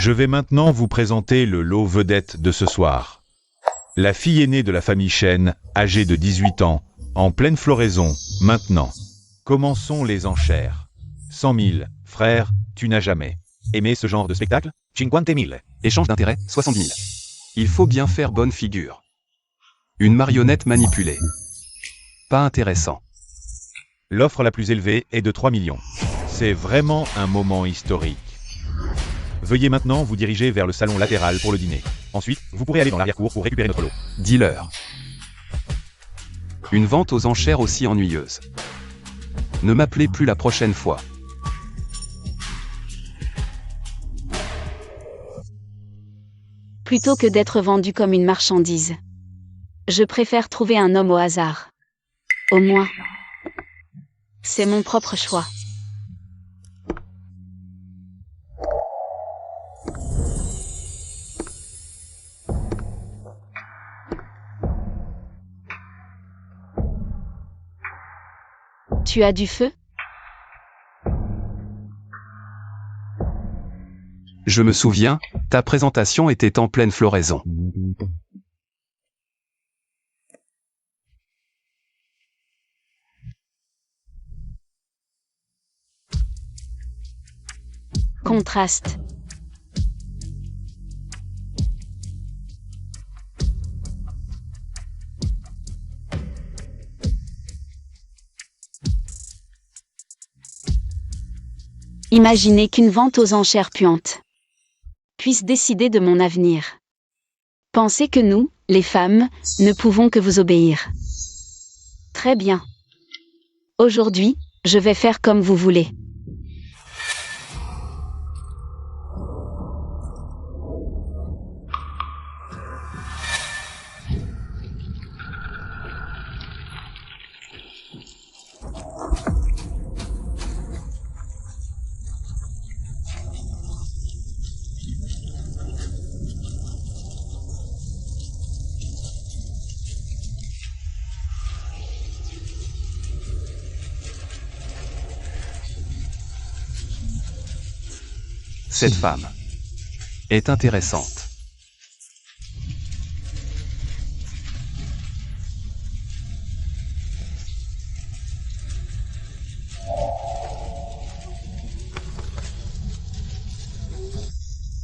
Je vais maintenant vous présenter le lot vedette de ce soir. La fille aînée de la famille Chen, âgée de 18 ans, en pleine floraison, maintenant. Commençons les enchères. 100 000, frère, tu n'as jamais aimé ce genre de spectacle? 50 000. Échange d'intérêt, 70 000. Il faut bien faire bonne figure. Une marionnette manipulée. Pas intéressant. L'offre la plus élevée est de 3 millions. C'est vraiment un moment historique. Veuillez maintenant vous diriger vers le salon latéral pour le dîner. Ensuite, vous pourrez aller dans l'arrière-cour pour récupérer notre lot. Dealer. Une vente aux enchères aussi ennuyeuse. Ne m'appelez plus la prochaine fois. Plutôt que d'être vendu comme une marchandise, je préfère trouver un homme au hasard. Au moins, c'est mon propre choix. Tu as du feu? Je me souviens, ta présentation était en pleine floraison. Contraste. Imaginez qu'une vente aux enchères puante puisse décider de mon avenir. Pensez que nous, les femmes, ne pouvons que vous obéir. Très bien. Aujourd'hui, je vais faire comme vous voulez. Cette femme est intéressante.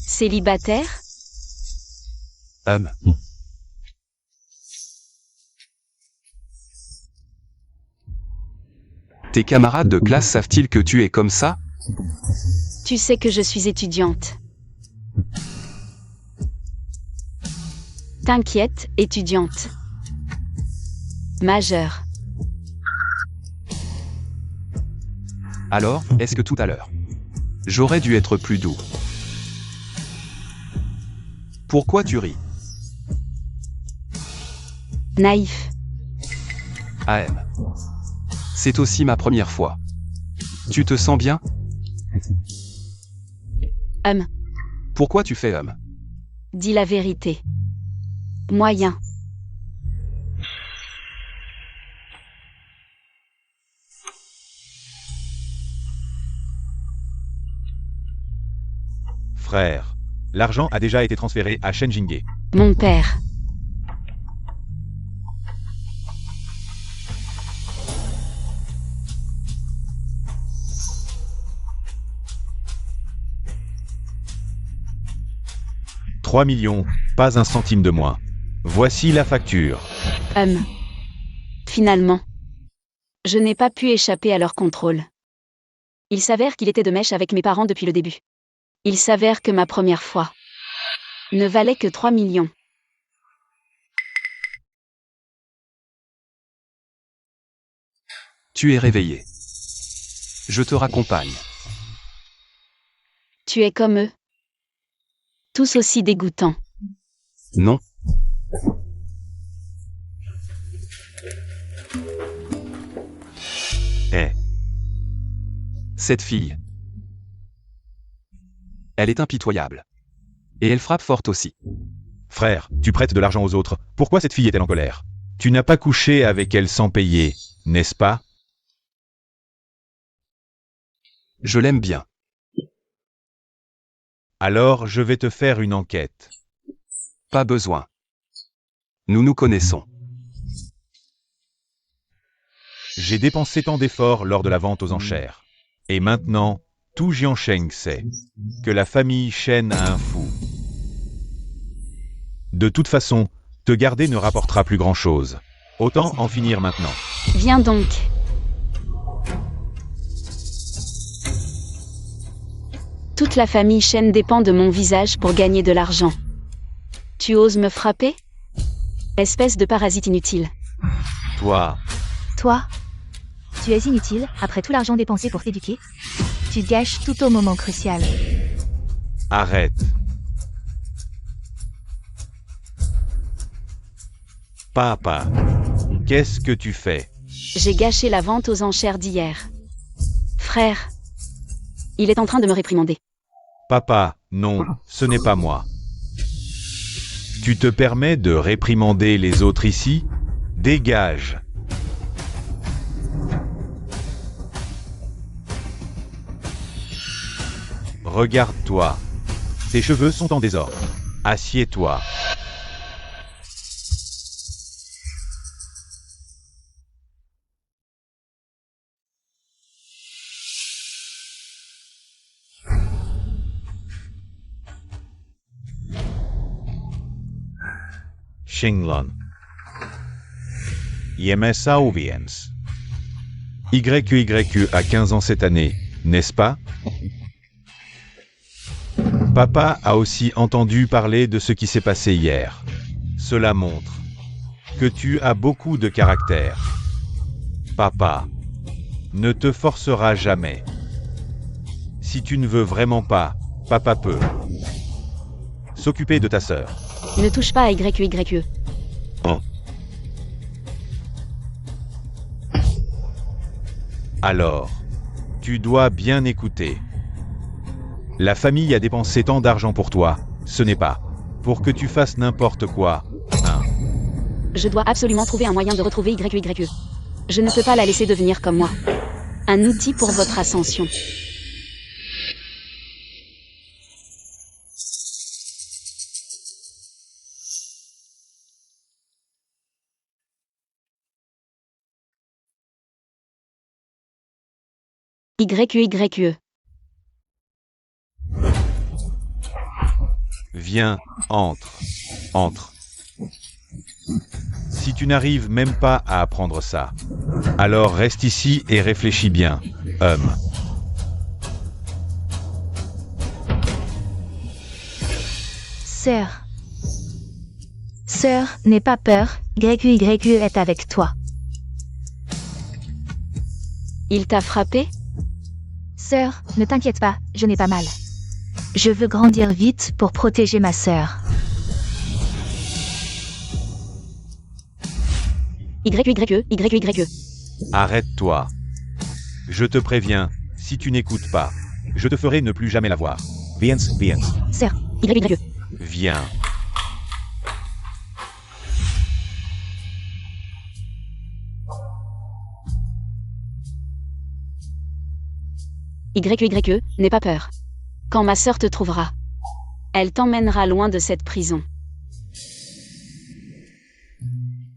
Célibataire? Tes camarades de classe savent-ils que tu es comme ça? Tu sais que je suis étudiante. T'inquiète, étudiante. Majeure. Alors, est-ce que tout à l'heure, j'aurais dû être plus doux? Pourquoi tu ris? Naïf. AM. C'est aussi ma première fois. Tu te sens bien? Pourquoi tu fais Dis la vérité. Moyen. Frère, l'argent a déjà été transféré à Shen Jingye. Mon père. « 3 millions, pas un centime de moins. Voici la facture. » Finalement, je n'ai pas pu échapper à leur contrôle. Il s'avère qu'il était de mèche avec mes parents depuis le début. Il s'avère que ma première fois ne valait que 3 millions. Tu es réveillé. Je te raccompagne. Tu es comme eux. Tous aussi dégoûtants. Non. Cette fille. Elle est impitoyable. Et elle frappe fort aussi. Frère, tu prêtes de l'argent aux autres. Pourquoi cette fille est-elle en colère? Tu n'as pas couché avec elle sans payer, n'est-ce pas? Je l'aime bien. Alors je vais te faire une enquête. Pas besoin. Nous nous connaissons. J'ai dépensé tant d'efforts lors de la vente aux enchères. Et maintenant, tout Jiansheng sait que la famille Shen a un fou. De toute façon, te garder ne rapportera plus grand-chose. Autant en finir maintenant. Viens donc. Toute la famille Shen dépend de mon visage pour gagner de l'argent. Tu oses me frapper? Espèce de parasite inutile. Toi, Tu es inutile, après tout l'argent dépensé pour t'éduquer. Tu te gâches tout au moment crucial. arrête. Papa, qu'est-ce que tu fais? J'ai gâché la vente aux enchères d'hier. Frère. Il est en train de me réprimander. Papa, non, ce n'est pas moi. Tu te permets de réprimander les autres ici? Dégage. Regarde-toi. Tes cheveux sont en désordre. Assieds-toi. Xinglon. Yemesa Oviens. YQYQ a 15 ans cette année, n'est-ce pas? Papa a aussi entendu parler de ce qui s'est passé hier. Cela montre que tu as beaucoup de caractère. Papa ne te forcera jamais. Si tu ne veux vraiment pas, papa peut s'occuper de ta sœur. Ne touche pas à YQYQ. Alors, tu dois bien écouter. La famille a dépensé tant d'argent pour toi, ce n'est pas pour que tu fasses n'importe quoi, hein. Je dois absolument trouver un moyen de retrouver YQYQ. Je ne peux pas la laisser devenir comme moi. Un outil pour votre ascension. YQYQE. Viens, entre. Si tu n'arrives même pas à apprendre ça, alors reste ici et réfléchis bien, homme. Sœur. Sœur, n'aie pas peur, YQYQ est avec toi. Il t'a frappé? Sœur, ne t'inquiète pas, je n'ai pas mal. Je veux grandir vite pour protéger ma sœur. YQYQE. Arrête-toi. Je te préviens, si tu n'écoutes pas, je te ferai ne plus jamais la voir. Viens. Sœur, YQYQE. Viens. YQYQE, n'aie pas peur. Quand ma sœur te trouvera, elle t'emmènera loin de cette prison.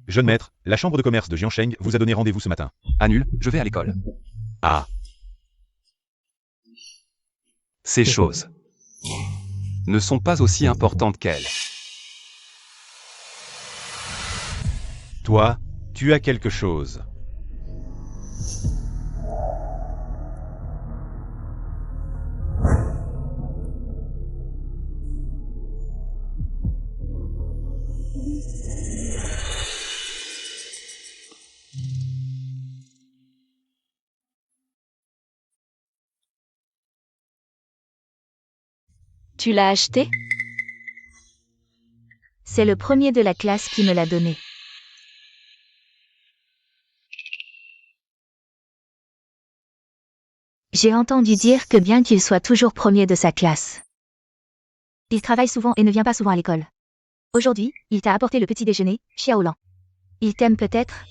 Jeune maître, la chambre de commerce de Jiansheng vous a donné rendez-vous ce matin. Annule, je vais à l'école. Ah, Ces choses ne sont pas aussi importantes qu'elles. toi, tu as quelque chose. Tu l'as acheté? c'est le premier de la classe qui me l'a donné. J'ai entendu dire que bien qu'il soit toujours premier de sa classe, il travaille souvent et ne vient pas souvent à l'école. Aujourd'hui, il t'a apporté le petit déjeuner, Xiaolan. Il t'aime peut-être?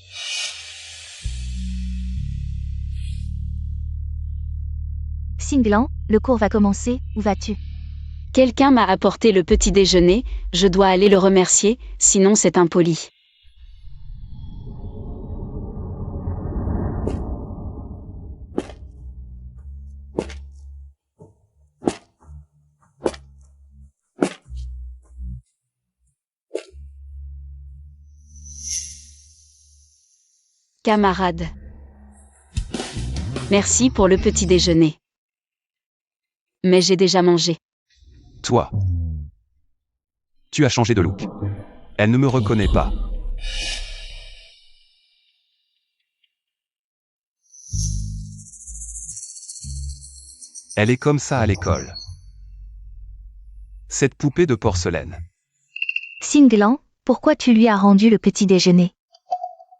Xinglan, le cours va commencer, où vas-tu? Quelqu'un m'a apporté le petit déjeuner, je dois aller le remercier, sinon c'est impoli. Camarade. Merci pour le petit déjeuner. Mais j'ai déjà mangé. Toi. Tu as changé de look. Elle ne me reconnaît pas. Elle est comme ça à l'école. Cette poupée de porcelaine. Singlan, pourquoi tu lui as rendu le petit déjeuner?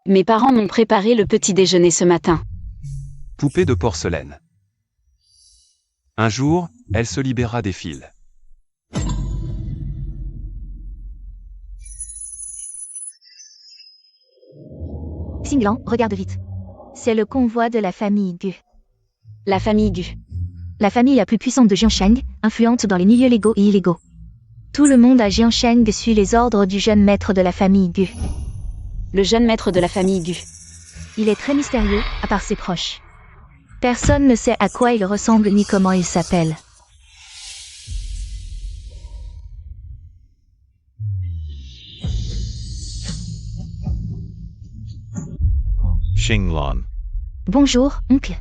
Mes parents m'ont préparé le petit déjeuner ce matin. Poupée de porcelaine. Un jour, elle se libérera des fils. Singlan, regarde vite. C'est le convoi de la famille Gu. La famille Gu. La famille la plus puissante de Jiansheng, influente dans les milieux légaux et illégaux. Tout le monde à Jiansheng suit les ordres du jeune maître de la famille Gu. Le jeune maître de la famille Gu. Il est très mystérieux, à part ses proches. Personne ne sait à quoi il ressemble ni comment il s'appelle. Xinglan. Bonjour, oncle.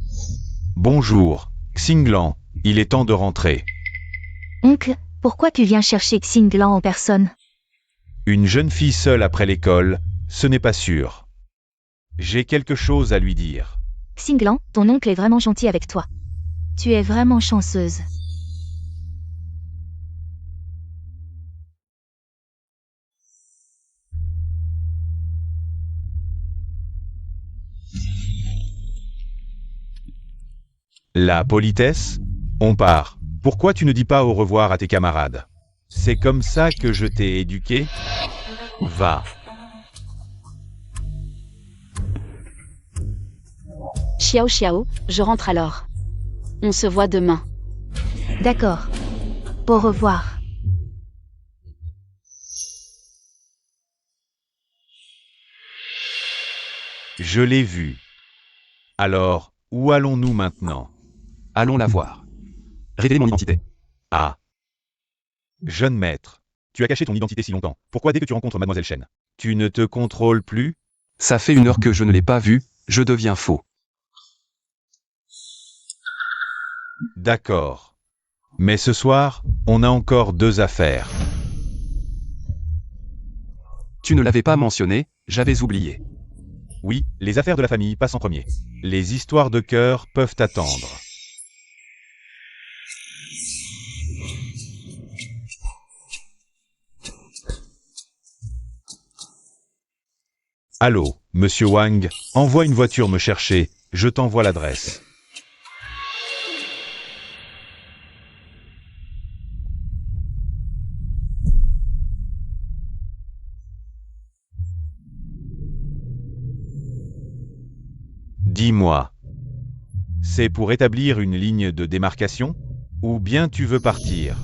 Bonjour, Xinglan, il est temps de rentrer. Oncle, pourquoi tu viens chercher Xinglan en personne? Une jeune fille seule après l'école, ce n'est pas sûr. J'ai quelque chose à lui dire. Xinglan, ton oncle est vraiment gentil avec toi. Tu es vraiment chanceuse. La politesse? On part. Pourquoi tu ne dis pas au revoir à tes camarades? C'est comme ça que je t'ai éduqué? Va. Xiao Xiao, je rentre alors. On se voit demain. D'accord. Au revoir. Je l'ai vu. Alors, où allons-nous maintenant? Allons la voir. Révélez mon identité. Ah. Jeune maître, tu as caché ton identité si longtemps. Pourquoi dès que tu rencontres Mademoiselle Chen, tu ne te contrôles plus? Ça fait 1 heure que je ne l'ai pas vue, je deviens faux. D'accord. Mais ce soir, on a encore 2 affaires. Tu ne l'avais pas mentionné, j'avais oublié. Oui, les affaires de la famille passent en premier. Les histoires de cœur peuvent attendre. Allô, monsieur Wang, envoie une voiture me chercher, je t'envoie l'adresse. Dis-moi, c'est pour établir une ligne de démarcation? Ou bien tu veux partir?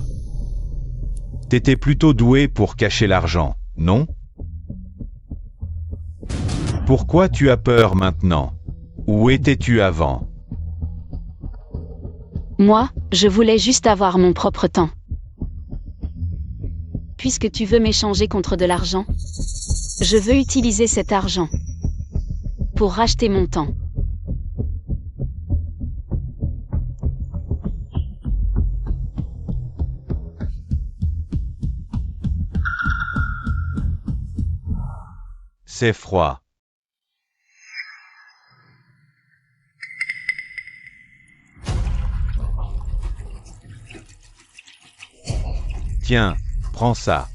T'étais plutôt doué pour cacher l'argent, non? Pourquoi tu as peur maintenant? Où étais-tu avant? Moi, je voulais juste avoir mon propre temps. Puisque tu veux m'échanger contre de l'argent, je veux utiliser cet argent pour racheter mon temps. C'est froid. Tiens, prends ça.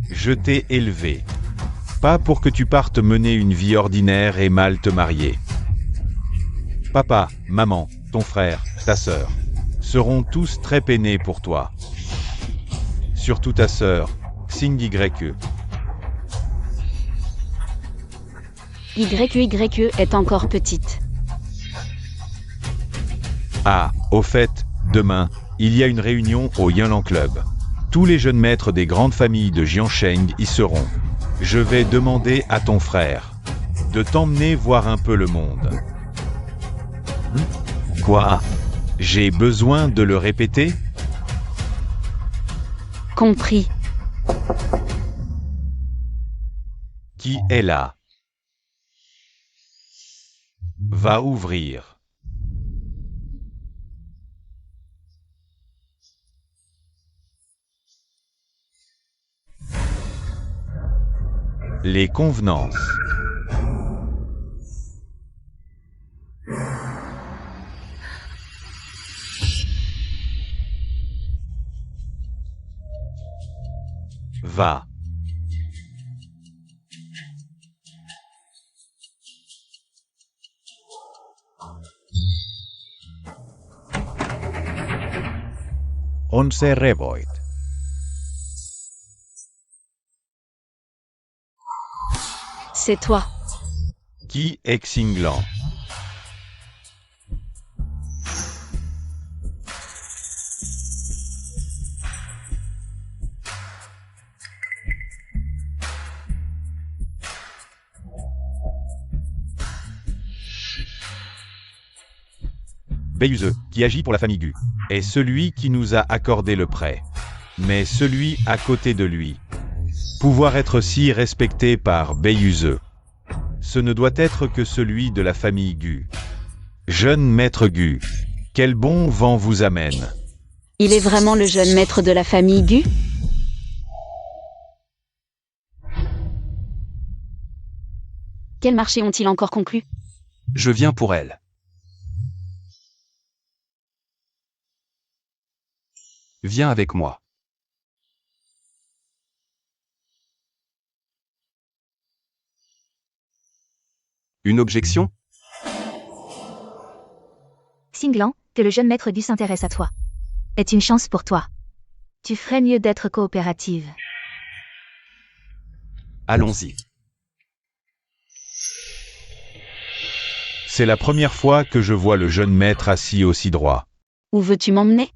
Je t'ai élevé. Pas pour que tu partes mener une vie ordinaire et mal te marier. Papa, maman, ton frère, ta sœur seront tous très peinés pour toi. Surtout ta sœur, Xing YE. YE est encore petite. Ah, au fait, demain, il y a une réunion au Yinlang Club. Tous les jeunes maîtres des grandes familles de Jiansheng y seront. Je vais demander à ton frère de t'emmener voir un peu le monde. Quoi? J'ai besoin de le répéter? Compris. Qui est là? Va ouvrir. Les convenances. Va. Onze Revoit. C'est toi. Qui est Xinglan? Beiyuze, qui agit pour la famille Gu, est celui qui nous a accordé le prêt. Mais celui à côté de lui. Pouvoir être si respecté par Beiyuze. Ce ne doit être que celui de la famille Gu. Jeune maître Gu, quel bon vent vous amène? Il est vraiment le jeune maître de la famille Gu? Quel marché ont-ils encore conclu? Je viens pour elle. Viens avec moi. Une objection? Xinglan, que le jeune maître Gu s'intéresse à toi. Est une chance pour toi. Tu ferais mieux d'être coopérative. Allons-y. C'est la première fois que je vois le jeune maître assis aussi droit. Où veux-tu m'emmener?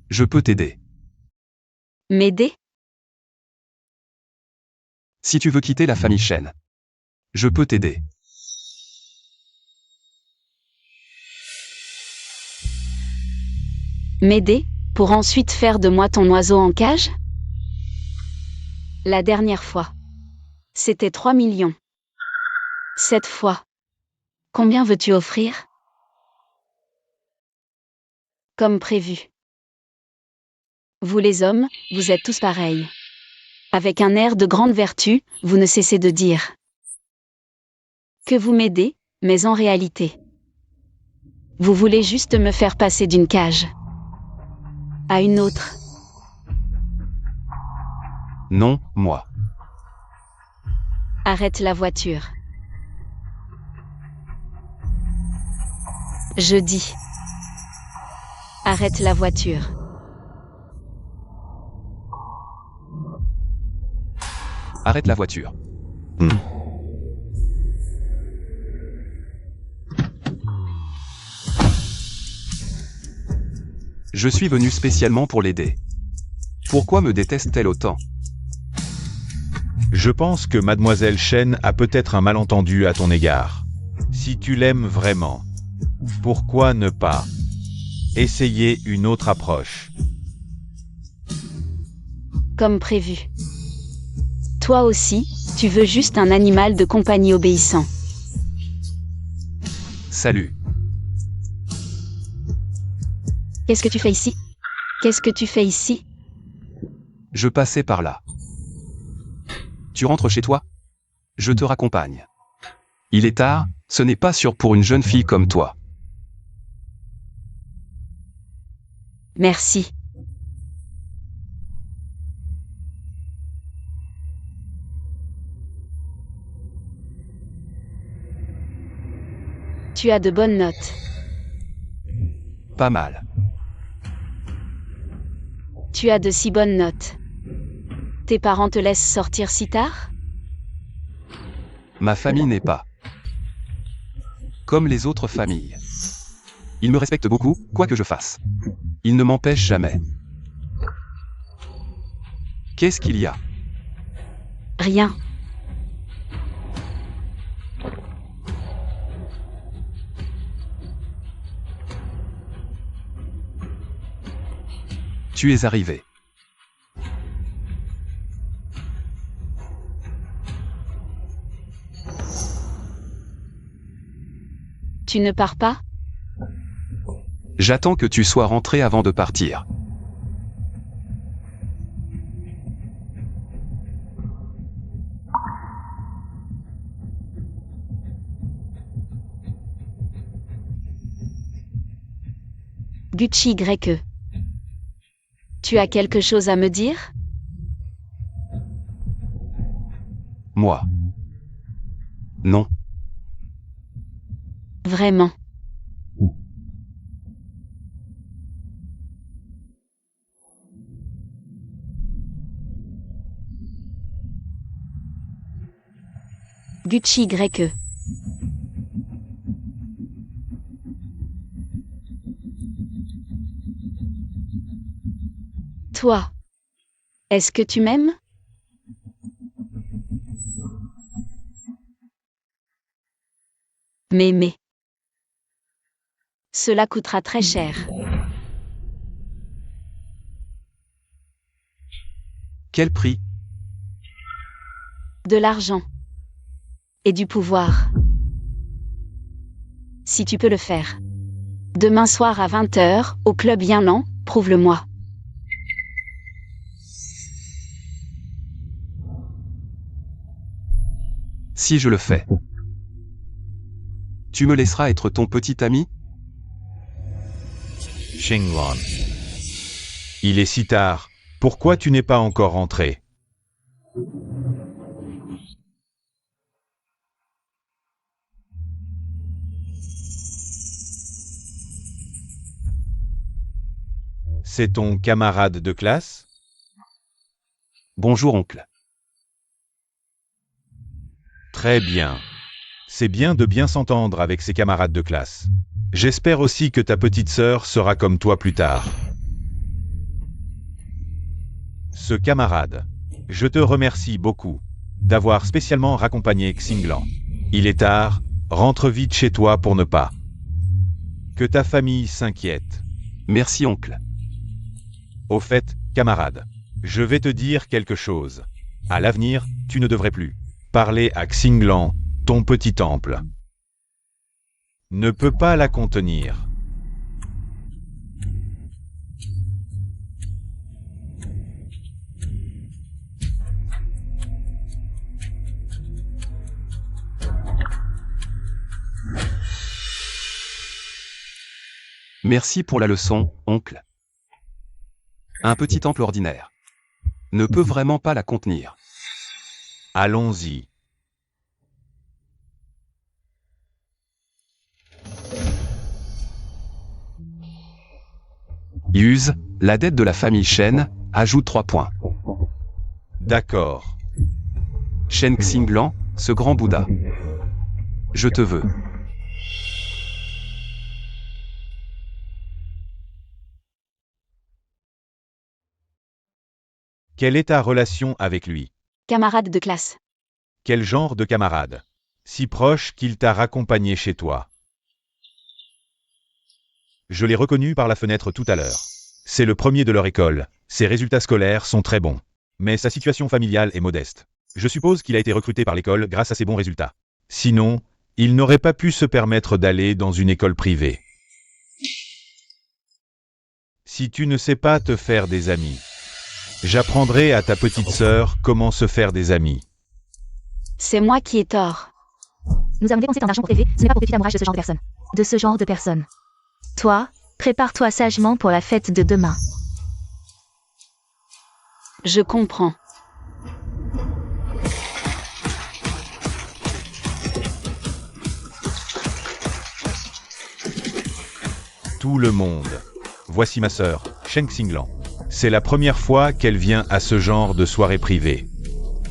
Je peux t'aider. M'aider? Si tu veux quitter la famille Shen, je peux t'aider. M'aider? Pour ensuite faire de moi ton oiseau en cage? La dernière fois. C'était 3 millions. Cette fois. Combien veux-tu offrir? Comme prévu. Vous les hommes, vous êtes tous pareils. Avec un air de grande vertu, vous ne cessez de dire que vous m'aidez, mais en réalité, vous voulez juste me faire passer d'une cage à une autre. Non, moi. Arrête la voiture. Je dis. Arrête la voiture. Arrête la voiture. Je suis venu spécialement pour l'aider. Pourquoi me déteste-t-elle autant? Je pense que Mademoiselle Shen a peut-être un malentendu à ton égard. Si tu l'aimes vraiment, pourquoi ne pas essayer une autre approche? Comme prévu. Toi aussi, tu veux juste un animal de compagnie obéissant. Salut. Qu'est-ce que tu fais ici? Qu'est-ce que tu fais ici? Je passais par là. Tu rentres chez toi? Je te raccompagne. Il est tard, ce n'est pas sûr pour une jeune fille comme toi. Merci. Tu as de bonnes notes. Pas mal. Tu as de si bonnes notes. Tes parents te laissent sortir si tard? Ma famille n'est pas comme les autres familles. Il me respecte beaucoup, quoi que je fasse. Il ne m'empêche jamais. Qu'est-ce qu'il y a? Rien. Tu es arrivé. Tu ne pars pas? J'attends que tu sois rentré avant de partir. Gucci YE. Tu as quelque chose à me dire? Moi. Non. Vraiment. Gucci YE. Toi. Est-ce que tu m'aimes? M'aimer. Cela coûtera très cher. Quel prix? De l'argent. Et du pouvoir. Si tu peux le faire. Demain soir à 20h, au club Yinlan, prouve-le-moi. Si je le fais. Tu me laisseras être ton petit ami? Xinglan. Il est si tard. Pourquoi tu n'es pas encore rentré? C'est ton camarade de classe? Bonjour oncle. Très bien. C'est bien de bien s'entendre avec ses camarades de classe. J'espère aussi que ta petite sœur sera comme toi plus tard. Ce camarade, je te remercie beaucoup d'avoir spécialement raccompagné Xinglan. Il est tard, rentre vite chez toi pour ne pas que ta famille s'inquiète. Merci oncle. Au fait, camarade, je vais te dire quelque chose. À l'avenir, tu ne devrais plus parler à Xinglan, ton petit temple. Ne peut pas la contenir. Merci pour la leçon, oncle. Un petit temple ordinaire ne peut vraiment pas la contenir. Allons-y. Use, la dette de la famille Shen, ajoute 3 points. D'accord. Shen Xinglan, ce grand Bouddha. Je te veux. Quelle est ta relation avec lui? Camarade de classe. Quel genre de camarade? Si proche qu'il t'a raccompagné chez toi. Je l'ai reconnu par la fenêtre tout à l'heure. C'est le premier de leur école. Ses résultats scolaires sont très bons. Mais sa situation familiale est modeste. Je suppose qu'il a été recruté par l'école grâce à ses bons résultats. Sinon, il n'aurait pas pu se permettre d'aller dans une école privée. Si tu ne sais pas te faire des amis, j'apprendrai à ta petite sœur comment se faire des amis. C'est moi qui ai tort. Nous avons dépensé tant d'argent pour t'élever, ce n'est pas pour que tu t'amourages de ce genre de personne. De ce genre de personne. Toi, prépare-toi sagement pour la fête de demain. Je comprends. Tout le monde. Voici ma sœur, Shen Xinglan. C'est la première fois qu'elle vient à ce genre de soirée privée.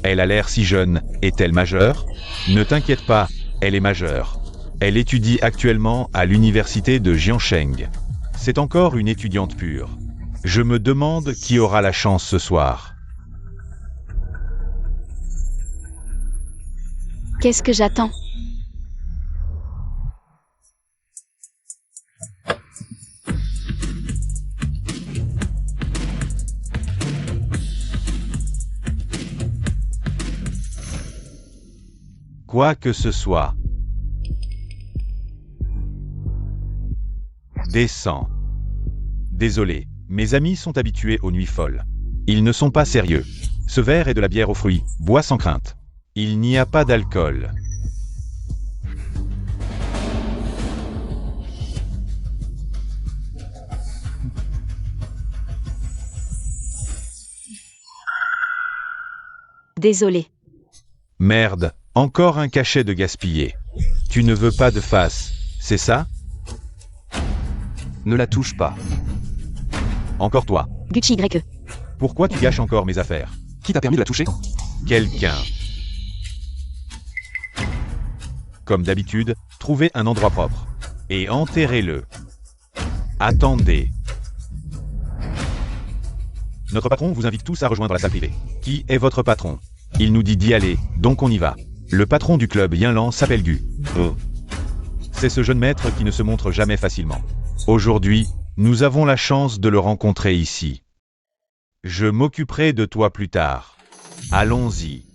Elle a l'air si jeune. Est-elle majeure? Ne t'inquiète pas, elle est majeure. Elle étudie actuellement à l'université de Jiansheng. C'est encore une étudiante pure. Je me demande qui aura la chance ce soir. Qu'est-ce que j'attends? Quoi que ce soit. Descends. Désolé, mes amis sont habitués aux nuits folles. Ils ne sont pas sérieux. Ce verre est de la bière aux fruits, bois sans crainte. Il n'y a pas d'alcool. Désolé. Merde, encore un cachet de gaspillé. Tu ne veux pas de face, c'est ça? Ne la touche pas. Encore toi. Gucci Y. Pourquoi tu gâches encore mes affaires? Qui t'a permis de la toucher? Quelqu'un. Comme d'habitude, trouvez un endroit propre. Et enterrez-le. Attendez. Notre patron vous invite tous à rejoindre la salle privée. Qui est votre patron? Il nous dit d'y aller, donc on y va. Le patron du club Yinlan s'appelle Gu. C'est ce jeune maître qui ne se montre jamais facilement. Aujourd'hui, nous avons la chance de le rencontrer ici. Je m'occuperai de toi plus tard. Allons-y.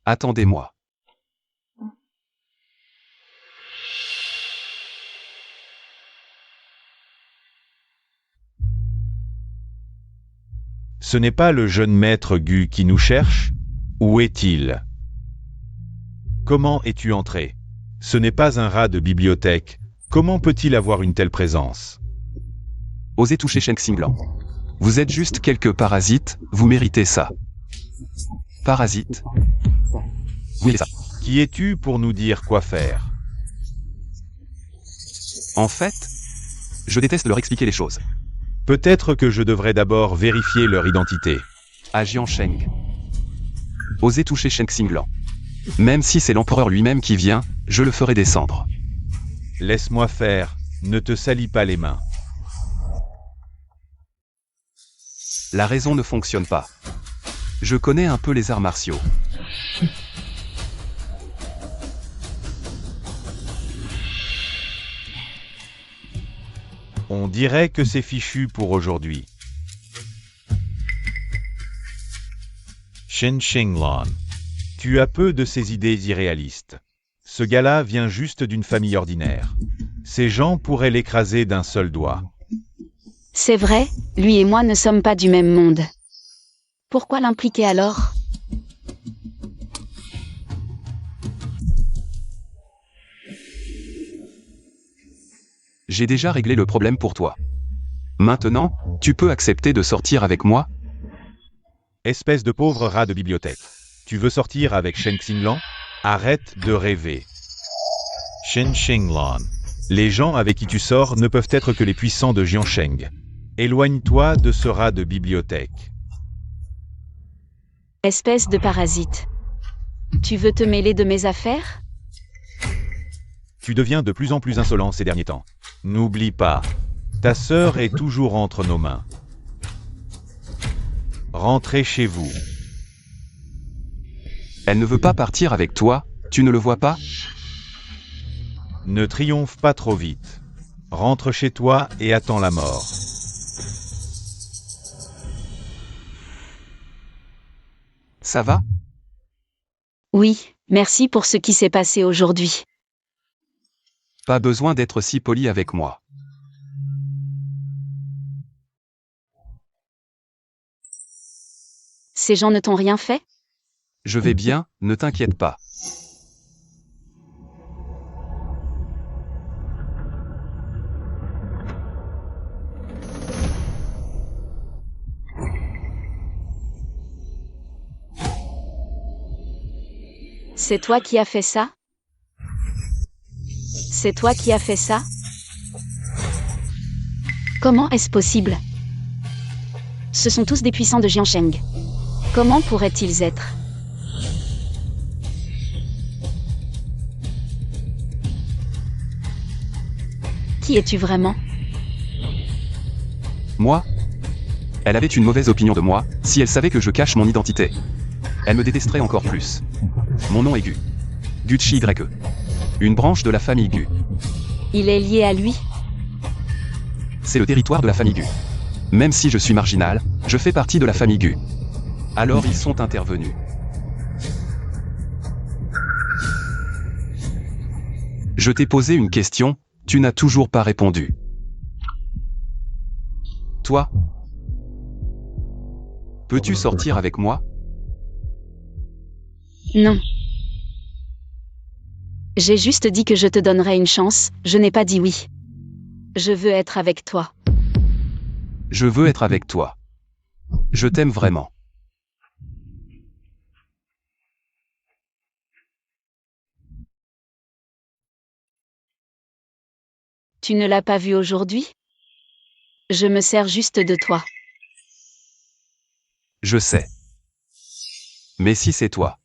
Attendez-moi. Ce n'est pas le jeune maître Gu qui nous cherche? Où est-il? Comment es-tu entré? Ce n'est pas un rat de bibliothèque. Comment peut-il avoir une telle présence? Osez toucher Sheng Xinglan. Vous êtes juste quelques parasites, vous méritez ça. Parasites? Oui, ça. Qui es-tu pour nous dire quoi faire? En fait, je déteste leur expliquer les choses. Peut-être que je devrais d'abord vérifier leur identité. À Jiansheng. Osez toucher Sheng Xinglan. Même si c'est l'empereur lui-même qui vient, je le ferai descendre. Laisse-moi faire, ne te salis pas les mains. La raison ne fonctionne pas. Je connais un peu les arts martiaux. On dirait que c'est fichu pour aujourd'hui. Shen Xinglan. Tu as peu de ces idées irréalistes. Ce gars-là vient juste d'une famille ordinaire. Ces gens pourraient l'écraser d'un seul doigt. C'est vrai, lui et moi ne sommes pas du même monde. Pourquoi l'impliquer alors? J'ai déjà réglé le problème pour toi. Maintenant, tu peux accepter de sortir avec moi? Espèce de pauvre rat de bibliothèque. Tu veux sortir avec Shen Xinglan? Arrête de rêver. Shen Xinglan. Les gens avec qui tu sors ne peuvent être que les puissants de Jiansheng. Éloigne-toi de ce rat de bibliothèque. Espèce de parasite. Tu veux te mêler de mes affaires? Tu deviens de plus en plus insolent ces derniers temps. N'oublie pas, ta sœur est toujours entre nos mains. Rentrez chez vous. Elle ne veut pas partir avec toi, tu ne le vois pas? Ne triomphe pas trop vite. Rentre chez toi et attends la mort. Ça va? Oui, merci pour ce qui s'est passé aujourd'hui. Pas besoin d'être si poli avec moi. Ces gens ne t'ont rien fait? Je vais bien, ne t'inquiète pas. C'est toi qui as fait ça? C'est toi qui as fait ça? Comment est-ce possible? Ce sont tous des puissants de Jiansheng. Comment pourraient-ils être? Qui es-tu vraiment? Moi? Elle avait une mauvaise opinion de moi, si elle savait que je cache mon identité. Elle me détesterait encore plus. Mon nom est Gu. Gucci YE. Une branche de la famille Gu. Il est lié à lui? C'est le territoire de la famille Gu. Même si je suis marginal, je fais partie de la famille Gu. Alors ils sont intervenus. Je t'ai posé une question, tu n'as toujours pas répondu. Toi? Peux-tu sortir avec moi? Non. J'ai juste dit que je te donnerais une chance, je n'ai pas dit oui. Je veux être avec toi. Je veux être avec toi. Je t'aime vraiment. Tu ne l'as pas vu aujourd'hui? Je me sers juste de toi. Je sais. Mais si c'est toi,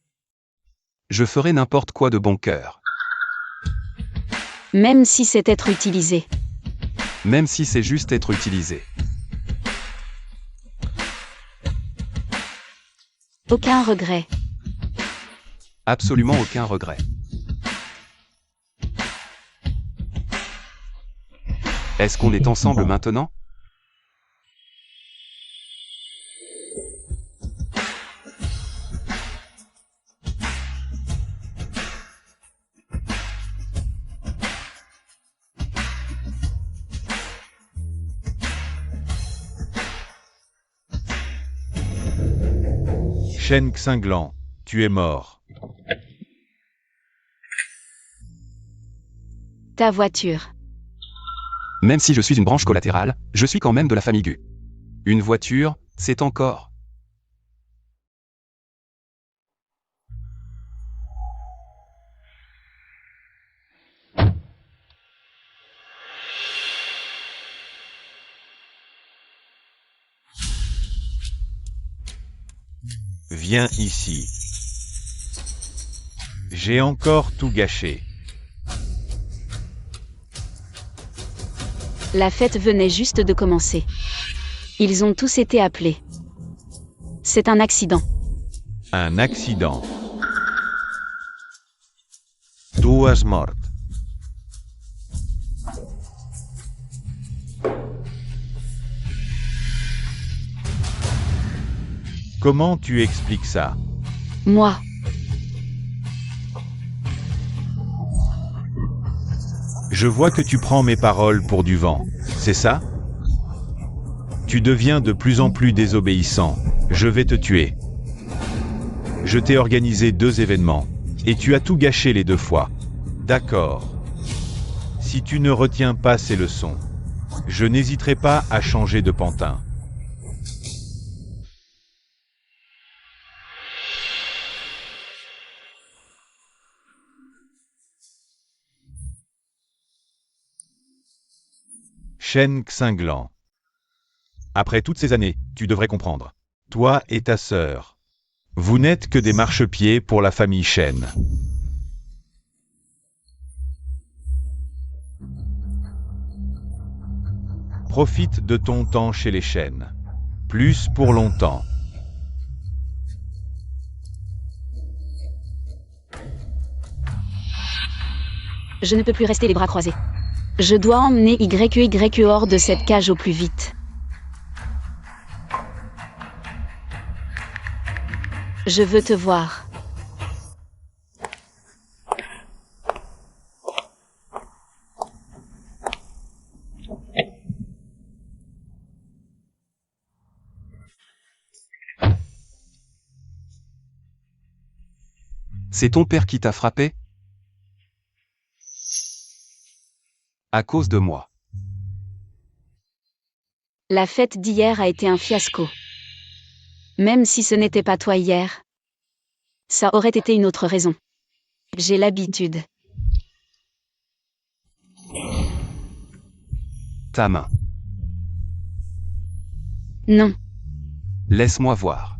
je ferai n'importe quoi de bon cœur. Même si c'est être utilisé. Même si c'est juste être utilisé. Aucun regret. Absolument aucun regret. Est-ce qu'on est ensemble maintenant? Shen Xinglan, tu es mort. Ta voiture. Même si je suis une branche collatérale, je suis quand même de la famille Gu. Une voiture, c'est encore. Viens ici. J'ai encore tout gâché. La fête venait juste de commencer. Ils ont tous été appelés. C'est un accident. Un accident. Duas mortes. Comment tu expliques ça? Moi. Je vois que tu prends mes paroles pour du vent, c'est ça? Tu deviens de plus en plus désobéissant. Je vais te tuer. Je t'ai organisé 2 événements, et tu as tout gâché les 2 fois. D'accord. Si tu ne retiens pas ces leçons, je n'hésiterai pas à changer de pantin. Shen Xinglan. Après toutes ces années, tu devrais comprendre. Toi et ta sœur. Vous n'êtes que des marchepieds pour la famille Shen. Profite de ton temps chez les Shen. Plus pour longtemps. Je ne peux plus rester les bras croisés. Je dois emmener YE hors de cette cage au plus vite. Je veux te voir. C'est ton père qui t'a frappé? À cause de moi. La fête d'hier a été un fiasco. Même si ce n'était pas toi hier, ça aurait été une autre raison. J'ai l'habitude. Ta main. Non. Laisse-moi voir.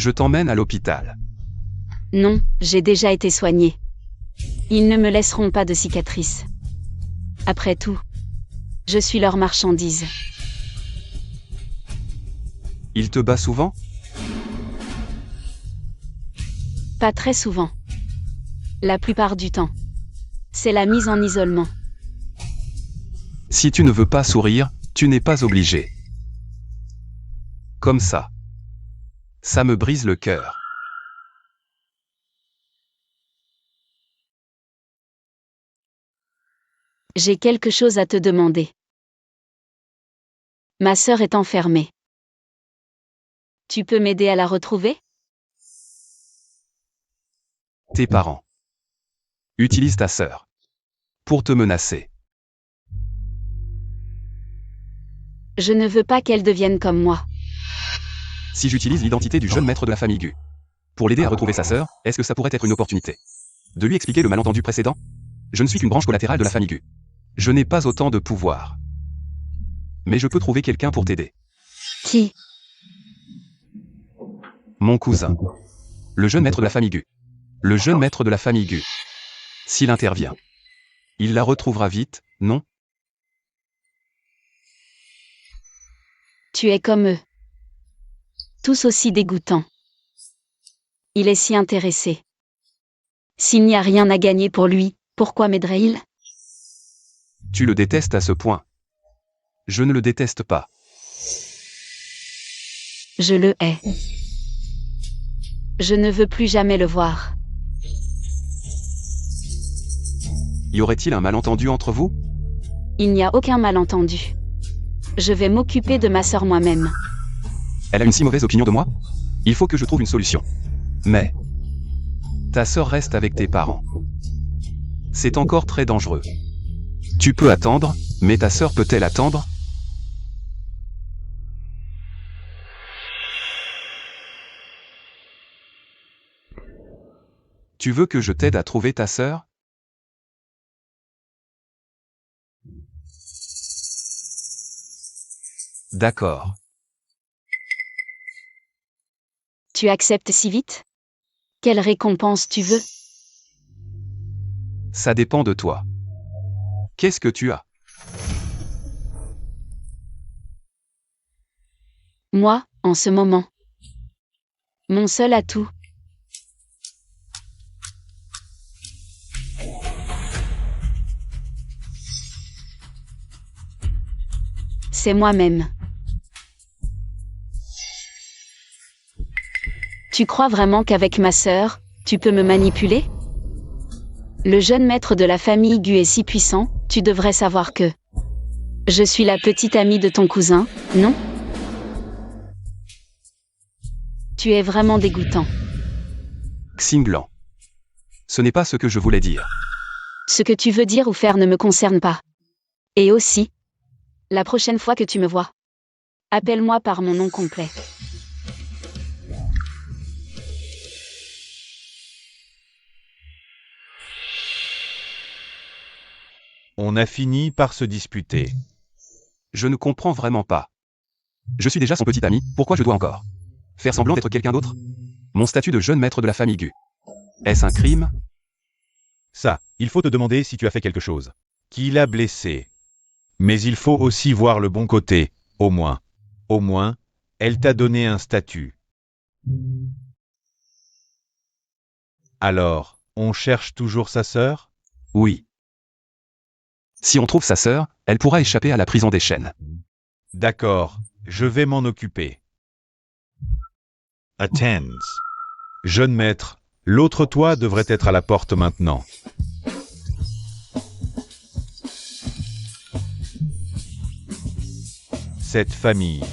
Je t'emmène à l'hôpital. Non, j'ai déjà été soignée. Ils ne me laisseront pas de cicatrices. Après tout, je suis leur marchandise. Il te bat souvent? Pas très souvent. La plupart du temps. C'est la mise en isolement. Si tu ne veux pas sourire, tu n'es pas obligé. Comme ça. Ça me brise le cœur. J'ai quelque chose à te demander. Ma sœur est enfermée. Tu peux m'aider à la retrouver? Tes parents utilisent ta sœur pour te menacer. Je ne veux pas qu'elle devienne comme moi. Si j'utilise l'identité du jeune maître de la famille Gu pour l'aider à retrouver sa sœur, est-ce que ça pourrait être une opportunité de lui expliquer le malentendu précédent? Je ne suis qu'une branche collatérale de la famille Gu. Je n'ai pas autant de pouvoir. Mais je peux trouver quelqu'un pour t'aider. Qui? Mon cousin. Le jeune maître de la famille Gu. Le jeune maître de la famille Gu. S'il intervient, il la retrouvera vite, non? Tu es comme eux. Tous aussi dégoûtants. Il est si intéressé. S'il n'y a rien à gagner pour lui, pourquoi m'aiderait-il? Tu le détestes à ce point. Je ne le déteste pas. Je le hais. Je ne veux plus jamais le voir. Y aurait-il un malentendu entre vous? Il n'y a aucun malentendu. Je vais m'occuper de ma sœur moi-même. Elle a une si mauvaise opinion de moi? Il faut que je trouve une solution. Mais ta sœur reste avec tes parents. C'est encore très dangereux. Tu peux attendre, mais ta sœur peut-elle attendre? Tu veux que je t'aide à trouver ta sœur? D'accord. Tu acceptes si vite? Quelle récompense tu veux? Ça dépend de toi. Qu'est-ce que tu as? Moi, en ce moment. Mon seul atout. C'est moi-même. Tu crois vraiment qu'avec ma sœur, tu peux me manipuler? Le jeune maître de la famille Gu est si puissant, tu devrais savoir que... Je suis la petite amie de ton cousin, non? Tu es vraiment dégoûtant. Xinglan. Ce n'est pas ce que je voulais dire. Ce que tu veux dire ou faire ne me concerne pas. Et aussi, la prochaine fois que tu me vois, appelle-moi par mon nom complet. On a fini par se disputer. Je ne comprends vraiment pas. Je suis déjà son petit ami, pourquoi je dois encore faire semblant d'être quelqu'un d'autre? Mon statut de jeune maître de la famille Gu. Est-ce un crime? Ça, il faut te demander si tu as fait quelque chose. Qui l'a blessé. Mais il faut aussi voir le bon côté, au moins. Au moins, elle t'a donné un statut. Alors, on cherche toujours sa sœur? Oui. Si on trouve sa sœur, elle pourra échapper à la prison des chaînes. D'accord, je vais m'en occuper. Attends. Jeune maître, l'autre toi devrait être à la porte maintenant. Cette famille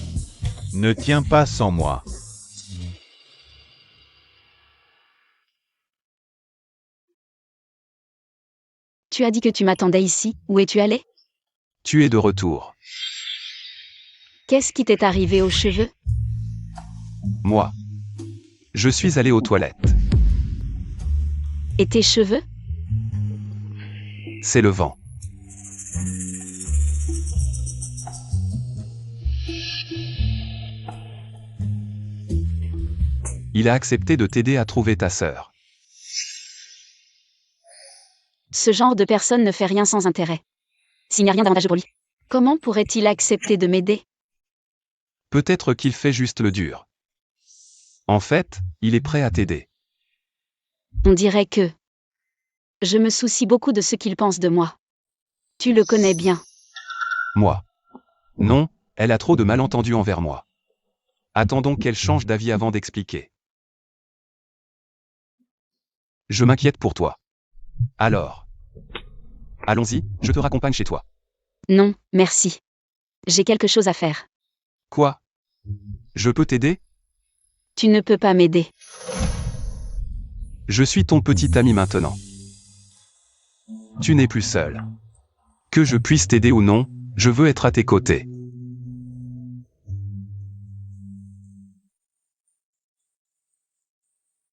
ne tient pas sans moi. Tu as dit que tu m'attendais ici, où es-tu allé? Tu es de retour. Qu'est-ce qui t'est arrivé aux cheveux? Moi. Je suis allé aux toilettes. Et tes cheveux? C'est le vent. Il a accepté de t'aider à trouver ta sœur. Ce genre de personne ne fait rien sans intérêt. S'il n'y a rien d'avantageux pour lui, comment pourrait-il accepter de m'aider? Peut-être qu'il fait juste le dur. En fait, il est prêt à t'aider. On dirait que je me soucie beaucoup de ce qu'il pense de moi. Tu le connais bien. Moi. Non, elle a trop de malentendus envers moi. Attendons qu'elle change d'avis avant d'expliquer. Je m'inquiète pour toi. Alors. Allons-y, je te raccompagne chez toi. Non, merci. J'ai quelque chose à faire. Quoi? Je peux t'aider? Tu ne peux pas m'aider. Je suis ton petit ami maintenant. Tu n'es plus seul. Que je puisse t'aider ou non, je veux être à tes côtés.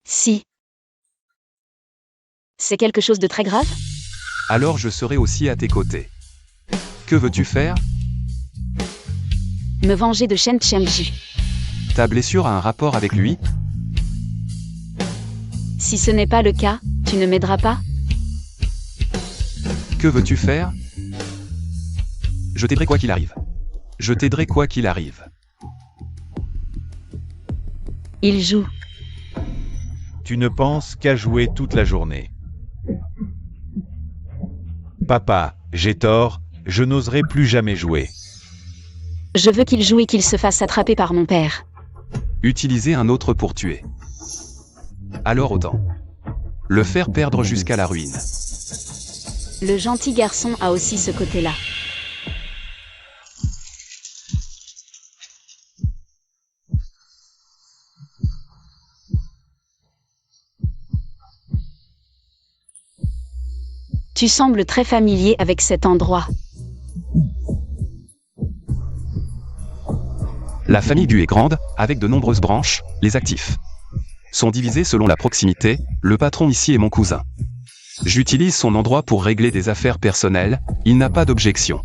Si. C'est quelque chose de très grave? Alors je serai aussi à tes côtés. Que veux-tu faire? Me venger de Shen Chengji. Ta blessure a un rapport avec lui? Si ce n'est pas le cas, tu ne m'aideras pas? Que veux-tu faire? Je t'aiderai quoi qu'il arrive. Je t'aiderai quoi qu'il arrive. Il joue. Tu ne penses qu'à jouer toute la journée. Papa, j'ai tort, je n'oserai plus jamais jouer. Je veux qu'il joue et qu'il se fasse attraper par mon père. Utiliser un autre pour tuer. Alors autant. Le faire perdre jusqu'à la ruine. Le gentil garçon a aussi ce côté-là. Tu sembles très familier avec cet endroit. La famille Gu est grande, avec de nombreuses branches, les actifs sont divisés selon la proximité, le patron ici est mon cousin. J'utilise son endroit pour régler des affaires personnelles, il n'a pas d'objection.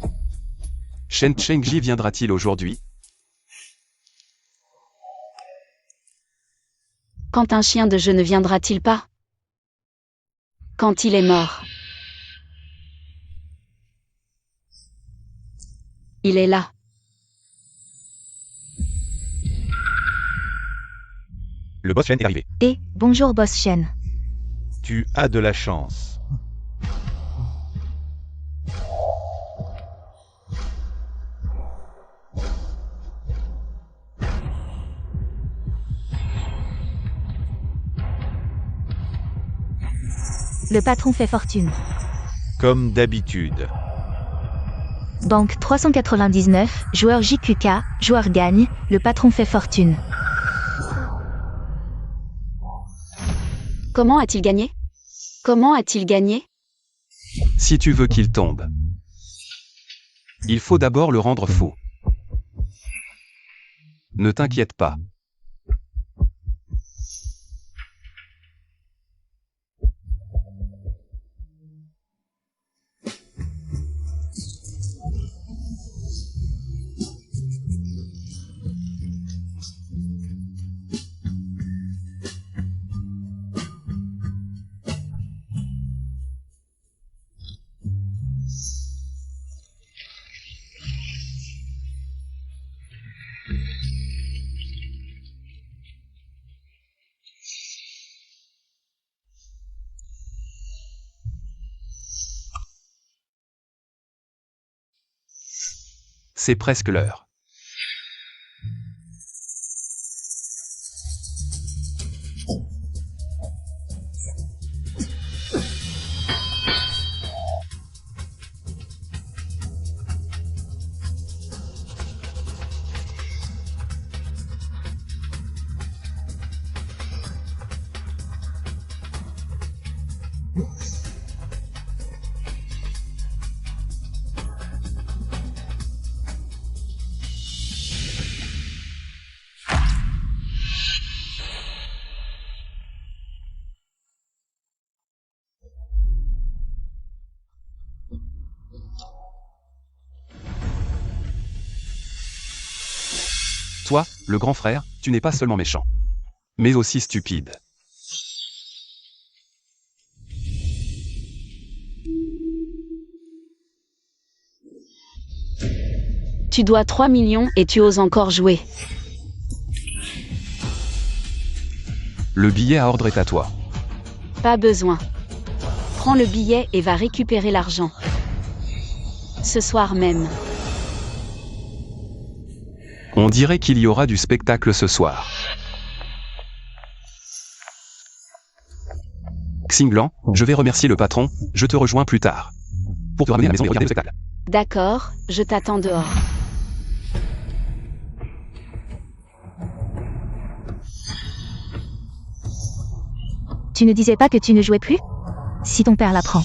Shen Chengji viendra-t-il aujourd'hui? Quand un chien de jeu ne viendra-t-il pas? Quand il est mort. Il est là. Le boss Shen est arrivé. Et, bonjour boss Shen. Tu as de la chance. Le patron fait fortune. Comme d'habitude. Banque 399, joueur JQK, joueur gagne, le patron fait fortune. Comment a-t-il gagné? Comment a-t-il gagné? Si tu veux qu'il tombe, il faut d'abord le rendre fou. Ne t'inquiète pas. C'est presque l'heure. Toi, le grand frère, tu n'es pas seulement méchant. Mais aussi stupide. Tu dois 3 millions et tu oses encore jouer. Le billet à ordre est à toi. Pas besoin. Prends le billet et va récupérer l'argent. Ce soir même. On dirait qu'il y aura du spectacle ce soir. Xinglan, je vais remercier le patron, je te rejoins plus tard. Pour te ramener à la maison et regarder le spectacle. D'accord, je t'attends dehors. Tu ne disais pas que tu ne jouais plus? Si ton père l'apprend,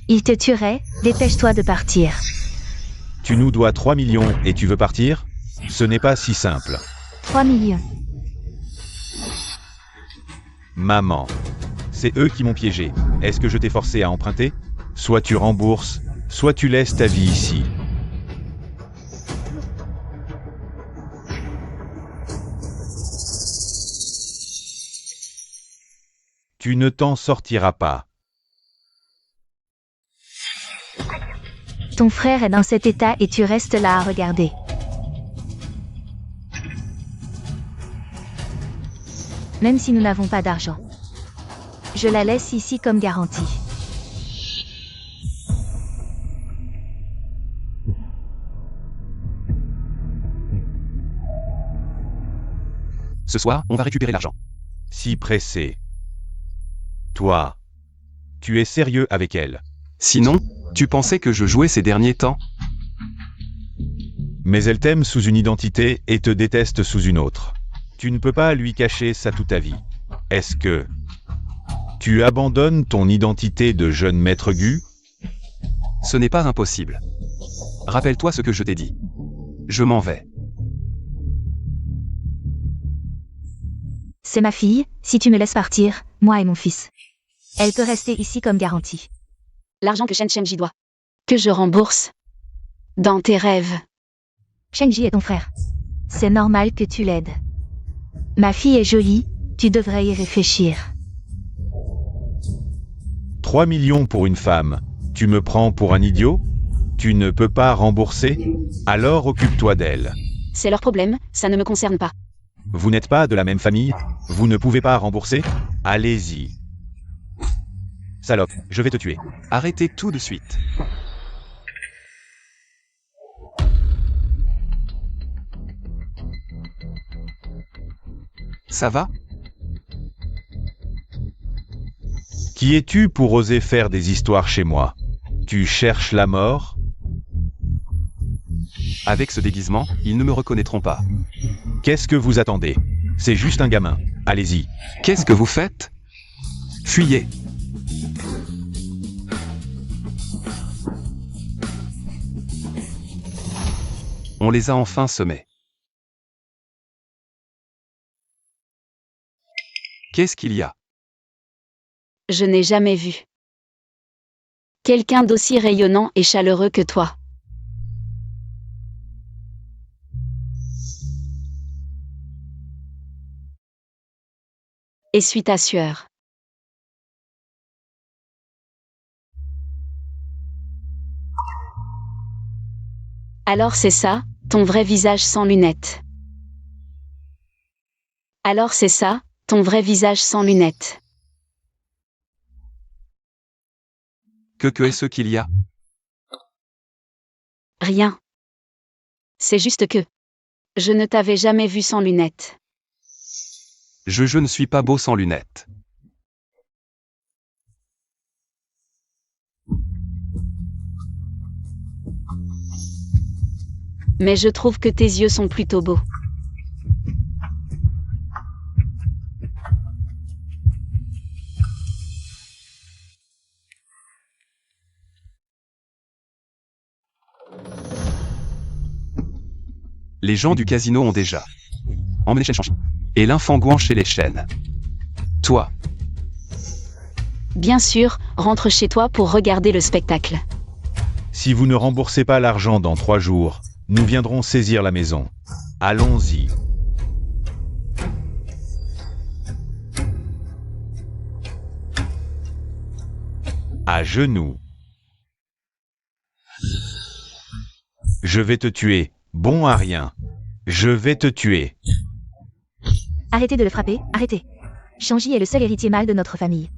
il te tuerait, dépêche-toi de partir. Tu nous dois 3 millions et tu veux partir? Ce n'est pas si simple. 3 millions. Maman. C'est eux qui m'ont piégé. Est-ce que je t'ai forcé à emprunter? Soit tu rembourses, soit tu laisses ta vie ici. Tu ne t'en sortiras pas. Ton frère est dans cet état et tu restes là à regarder. Même si nous n'avons pas d'argent. Je la laisse ici comme garantie. Ce soir, on va récupérer l'argent. Si pressé. Toi. Tu es sérieux avec elle. Sinon, tu pensais que je jouais ces derniers temps? Mais elle t'aime sous une identité et te déteste sous une autre. Tu ne peux pas lui cacher ça toute ta vie. Est-ce que tu abandonnes ton identité de jeune maître Gu? Ce n'est pas impossible. Rappelle-toi ce que je t'ai dit. Je m'en vais. C'est ma fille, si tu me laisses partir, moi et mon fils. Elle peut rester ici comme garantie. L'argent que Shen Shenji doit. Que je rembourse. Dans tes rêves. Shenji est ton frère. C'est normal que tu l'aides. Ma fille est jolie, tu devrais y réfléchir. 3 millions pour une femme. Tu me prends pour un idiot? Tu ne peux pas rembourser? Alors occupe-toi d'elle. C'est leur problème, ça ne me concerne pas. Vous n'êtes pas de la même famille? Vous ne pouvez pas rembourser? Allez-y. Salope, je vais te tuer. Arrêtez tout de suite. Ça va? Qui es-tu pour oser faire des histoires chez moi? Tu cherches la mort? Avec ce déguisement, ils ne me reconnaîtront pas. Qu'est-ce que vous attendez? C'est juste un gamin. Allez-y. Qu'est-ce que vous faites? Fuyez. On les a enfin semés. Qu'est-ce qu'il y a? Je n'ai jamais vu quelqu'un d'aussi rayonnant et chaleureux que toi. Essuie ta sueur. Alors c'est ça, ton vrai visage sans lunettes. Alors c'est ça, ton vrai visage sans lunettes. Que est-ce qu'il y a? Rien. C'est juste que je ne t'avais jamais vu sans lunettes. Je ne suis pas beau sans lunettes. Mais je trouve que tes yeux sont plutôt beaux. Les gens du casino ont déjà emmené Shen Shenji et l'infant Guan chez les Shen. Toi, Bien sûr, rentre chez toi pour regarder le spectacle. Si vous ne remboursez pas l'argent dans 3 jours, nous viendrons saisir la maison. Allons-y. À genoux. Je vais te tuer, bon à rien. Je vais te tuer. Arrêtez de le frapper, arrêtez. Shanji est le seul héritier mâle de notre famille.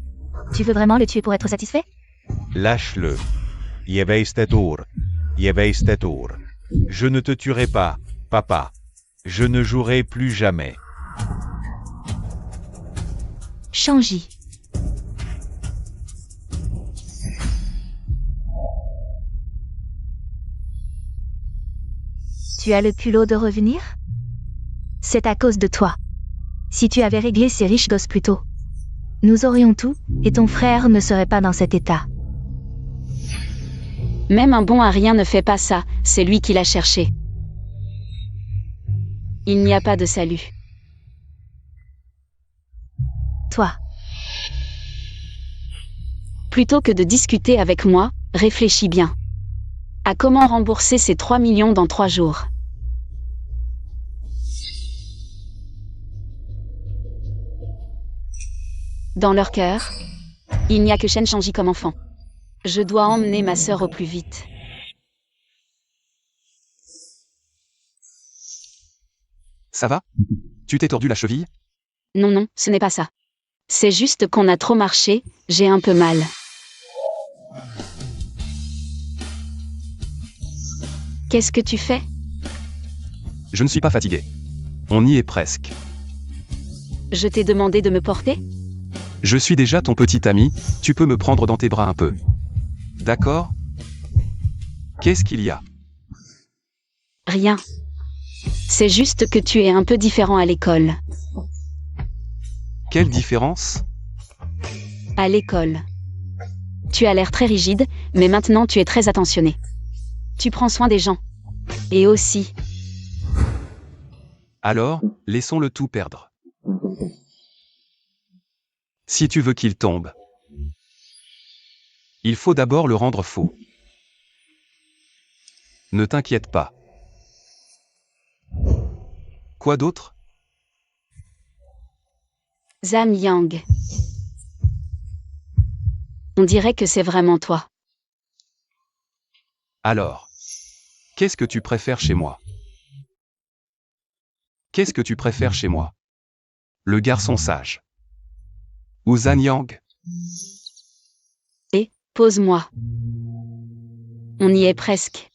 Tu veux vraiment le tuer pour être satisfait? Lâche-le. Je vais te tuer. Je vais te tuer. Je ne te tuerai pas, papa. Je ne jouerai plus jamais. Shanji. Tu as le culot de revenir? C'est à cause de toi. Si tu avais réglé ces riches gosses plus tôt, nous aurions tout, et ton frère ne serait pas dans cet état. Même un bon à rien ne fait pas ça, c'est lui qui l'a cherché. Il n'y a pas de salut. Toi. Plutôt que de discuter avec moi, réfléchis bien. À comment rembourser ces 3 millions dans 3 jours. Dans leur cœur, il n'y a que Shen Shanji comme enfant. Je dois emmener ma sœur au plus vite. Ça va? Tu t'es tordu la cheville? Non, non, ce n'est pas ça. C'est juste qu'on a trop marché, j'ai un peu mal. Qu'est-ce que tu fais? Je ne suis pas fatigué. On y est presque. Je t'ai demandé de me porter? Je suis déjà ton petit ami, tu peux me prendre dans tes bras un peu. D'accord? Qu'est-ce qu'il y a? Rien. C'est juste que tu es un peu différent à l'école. Quelle différence? À l'école. Tu as l'air très rigide, mais maintenant tu es très attentionné. Tu prends soin des gens. Et aussi, Alors, laissons-le tout perdre. Si tu veux qu'il tombe, il faut d'abord le rendre faux. Ne t'inquiète pas. Quoi d'autre? Zhang Yang. On dirait que c'est vraiment toi. Alors, qu'est-ce que tu préfères chez moi? Qu'est-ce que tu préfères chez moi? Le garçon sage? Ou Zhang Yang? Et, pose-moi. On y est presque.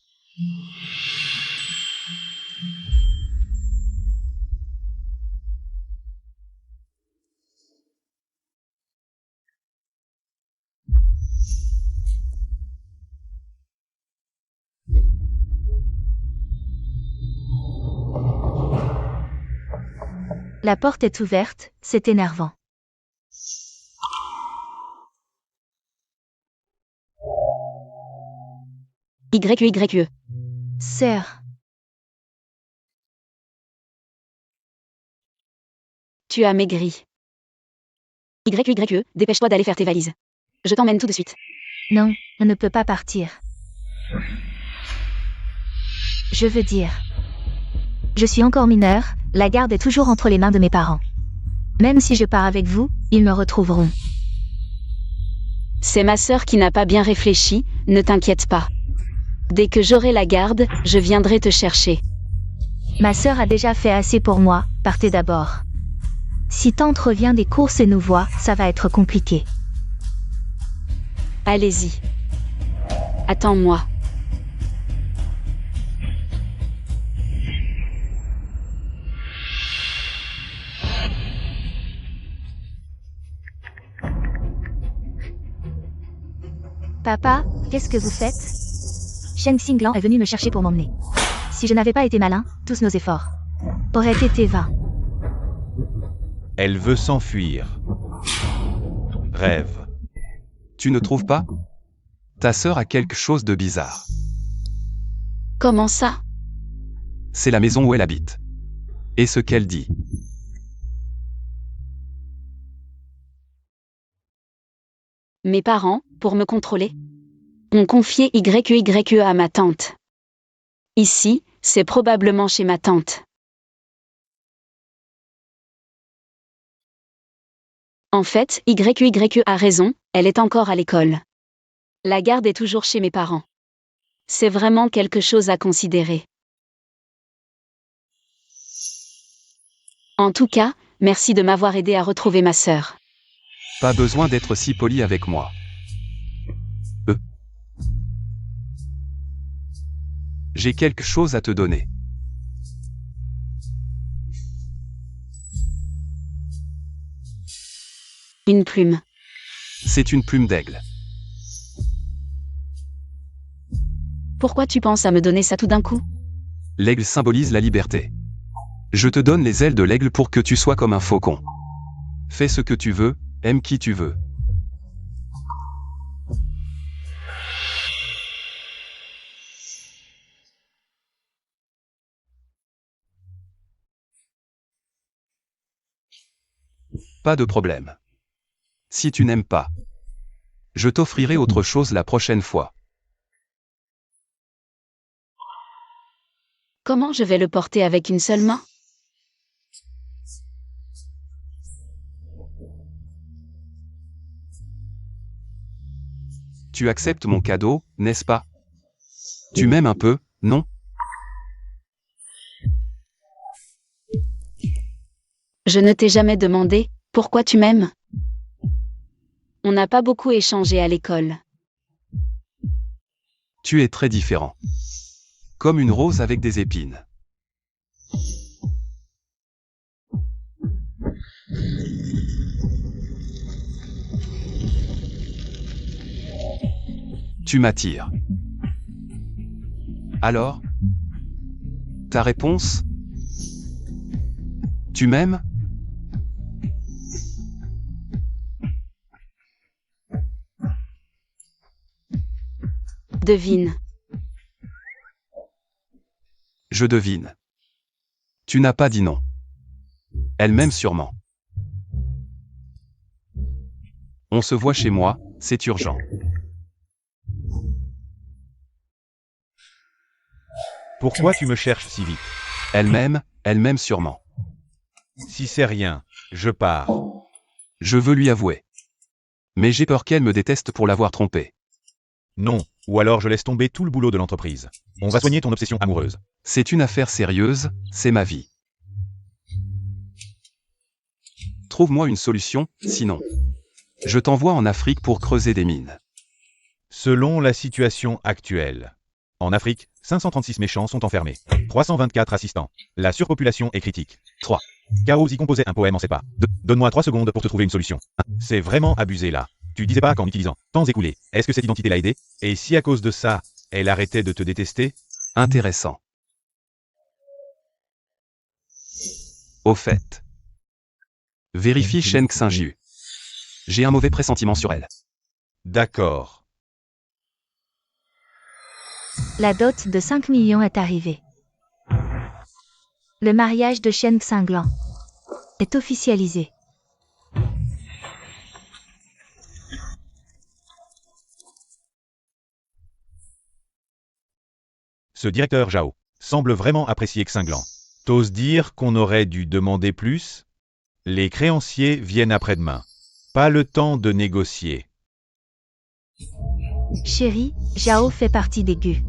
La porte est ouverte, c'est énervant. YE. Sœur. Tu as maigri. YE, dépêche-toi d'aller faire tes valises. Je t'emmène tout de suite. Non, on ne peut pas partir. Je veux dire. Je suis encore mineure, la garde est toujours entre les mains de mes parents. Même si je pars avec vous, ils me retrouveront. C'est ma sœur qui n'a pas bien réfléchi, ne t'inquiète pas. Dès que j'aurai la garde, je viendrai te chercher. Ma sœur a déjà fait assez pour moi, partez d'abord. Si tante revient des courses et nous voit, ça va être compliqué. Allez-y. Attends-moi. Papa, qu'est-ce que vous faites? Shen Xinglan est venu me chercher pour m'emmener. Si je n'avais pas été malin, tous nos efforts auraient été vains. Elle veut s'enfuir. Rêve. Tu ne trouves pas? Ta sœur a quelque chose de bizarre. Comment ça? C'est la maison où elle habite. Et ce qu'elle dit. Mes parents, pour me contrôler, ont confié YE à ma tante. Ici, c'est probablement chez ma tante. En fait, YE a raison, elle est encore à l'école. La garde est toujours chez mes parents. C'est vraiment quelque chose à considérer. En tout cas, merci de m'avoir aidé à retrouver ma sœur. Pas besoin d'être si poli avec moi. J'ai quelque chose à te donner. Une plume. C'est une plume d'aigle. Pourquoi tu penses à me donner ça tout d'un coup? L'aigle symbolise la liberté. Je te donne les ailes de l'aigle pour que tu sois comme un faucon. Fais ce que tu veux, aime qui tu veux. Pas de problème. Si tu n'aimes pas, je t'offrirai autre chose la prochaine fois. Comment je vais le porter avec une seule main? Tu acceptes mon cadeau, n'est-ce pas? Tu m'aimes un peu, non? Je ne t'ai jamais demandé pourquoi tu m'aimes. On n'a pas beaucoup échangé à l'école. Tu es très différent. Comme une rose avec des épines. Tu m'attires. Alors? Ta réponse? Tu m'aimes? Devine. Je devine. Tu n'as pas dit non. Elle m'aime sûrement. On se voit chez moi, c'est urgent. Pourquoi tu me cherches si vite? Elle m'aime sûrement. Si c'est rien, je pars. Je veux lui avouer. Mais j'ai peur qu'elle me déteste pour l'avoir trompée. Non, ou alors je laisse tomber tout le boulot de l'entreprise. On va soigner ton obsession amoureuse. C'est une affaire sérieuse, c'est ma vie. Trouve-moi une solution, sinon. Je t'envoie en Afrique pour creuser des mines. Selon la situation actuelle. En Afrique, 536 méchants sont enfermés. 324 assistants. La surpopulation est critique. 3. Chaos y composait un poème en sépar. Donne-moi 3 secondes pour te trouver une solution. C'est vraiment abusé là. Tu disais pas qu'en utilisant temps écoulé, est-ce que cette identité l'a aidé? Et si à cause de ça, elle arrêtait de te détester? Intéressant. Au fait. Vérifie Shen Xingjiu. J'ai un mauvais pressentiment sur elle. D'accord. La dot de 5 millions est arrivée. Le mariage de Shen Xinglan est officialisé. Ce directeur Zhao semble vraiment apprécier Xinglan. T'oses dire qu'on aurait dû demander plus? Les créanciers viennent après-demain. Pas le temps de négocier. Chérie, Zhao fait partie des Gu.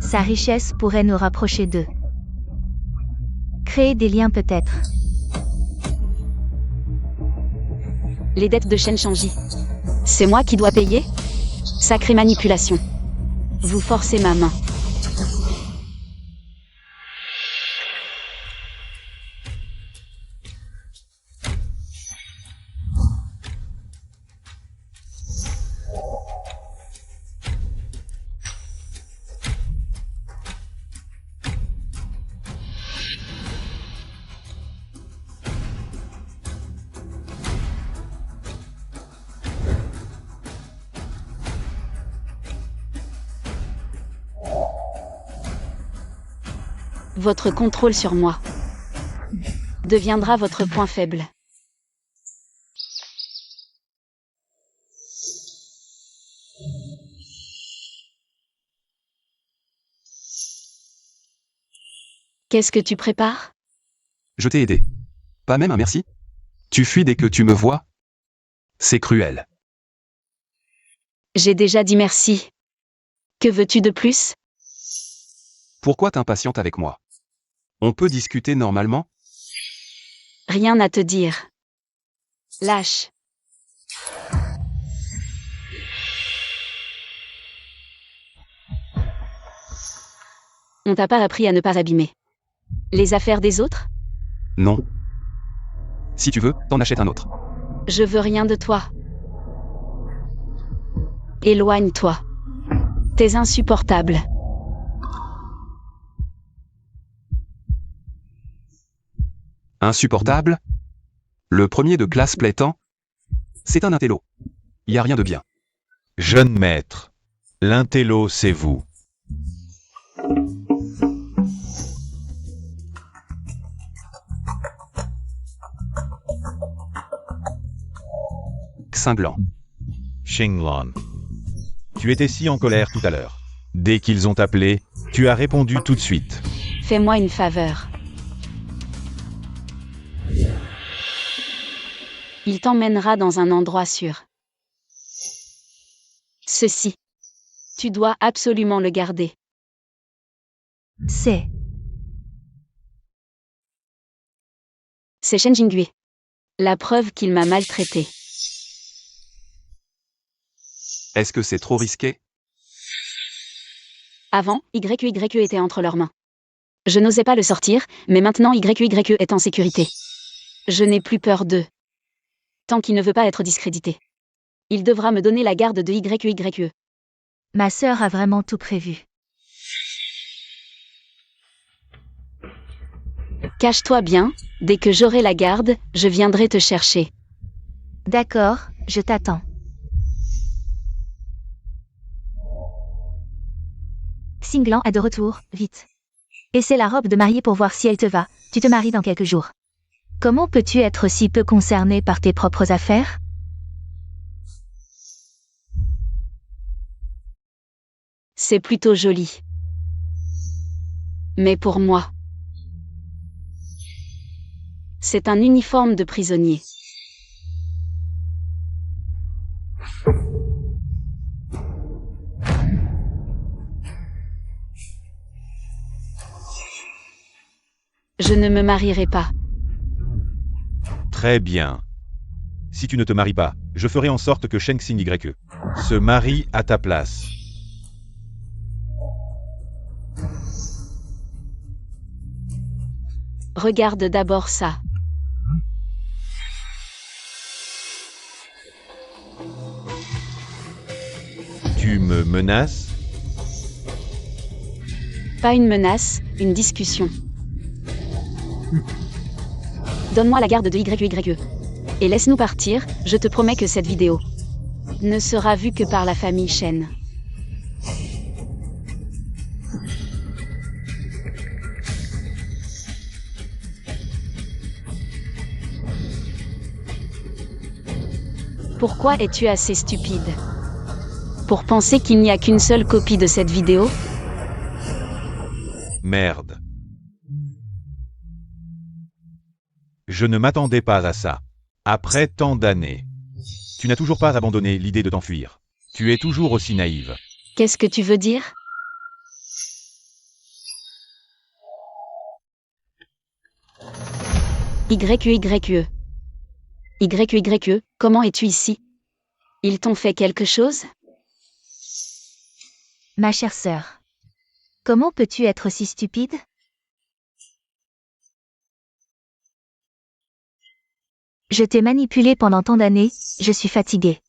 Sa richesse pourrait nous rapprocher d'eux. Créer des liens peut-être. Les dettes de Shen Shangji. C'est moi qui dois payer? Sacrée manipulation. Vous forcez ma main. Votre contrôle sur moi deviendra votre point faible. Qu'est-ce que tu prépares? Je t'ai aidé. Pas même un merci? Tu fuis dès que tu me vois? C'est cruel. J'ai déjà dit merci. Que veux-tu de plus? Pourquoi t'impatientes avec moi? On peut discuter normalement? Rien à te dire. Lâche. On t'a pas appris à ne pas abîmer les affaires des autres? Non. Si tu veux, t'en achètes un autre. Je veux rien de toi. Éloigne-toi. T'es insupportable. Insupportable? Le premier de classe plaît tant? C'est un intello. Y a rien de bien. Jeune maître, l'intello c'est vous. Cinglant. Xinglan. Tu étais si en colère tout à l'heure. Dès qu'ils ont appelé, tu as répondu tout de suite. Fais-moi une faveur. Il t'emmènera dans un endroit sûr. Ceci. Tu dois absolument le garder. C'est C'est Shen Jingui. La preuve qu'il m'a maltraité. Est-ce que c'est trop risqué? Avant, YYE était entre leurs mains. Je n'osais pas le sortir, mais maintenant YYE est en sécurité. Je n'ai plus peur d'eux. Tant qu'il ne veut pas être discrédité. Il devra me donner la garde de YYE. ma sœur a vraiment tout prévu. Cache-toi bien, dès que j'aurai la garde, je viendrai te chercher. D'accord, je t'attends. Xinglan est de retour, vite. Essaie la robe de mariée pour voir si elle te va, tu te maries dans quelques jours. Comment peux-tu être si peu concerné par tes propres affaires? C'est plutôt joli. Mais pour moi, c'est un uniforme de prisonnier. Je ne me marierai pas. Très bien. Si tu ne te maries pas, je ferai en sorte que Sheng Xing YE se marie à ta place. Regarde d'abord ça. Tu me menaces? Pas une menace, une discussion. Donne-moi la garde de YYE. Et laisse-nous partir, je te promets que cette vidéo ne sera vue que par la famille Shen. Pourquoi es-tu assez stupide pour penser qu'il n'y a qu'une seule copie de cette vidéo? Merde. Je ne m'attendais pas à ça. Après tant d'années. Tu n'as toujours pas abandonné l'idée de t'enfuir. Tu es toujours aussi naïve. Qu'est-ce que tu veux dire? YYE. YYE, comment es-tu ici? Ils t'ont fait quelque chose? Ma chère sœur. Comment peux-tu être si stupide? Je t'ai manipulé pendant tant d'années, je suis fatiguée.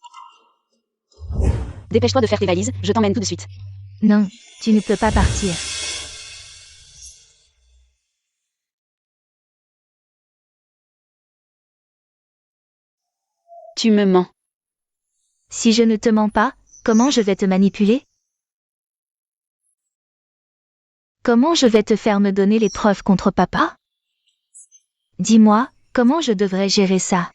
Dépêche-toi de faire tes valises, je t'emmène tout de suite. Non, tu ne peux pas partir. Tu me mens. Si je ne te mens pas, comment je vais te manipuler? Comment je vais te faire me donner les preuves contre papa? Dis-moi, comment je devrais gérer ça?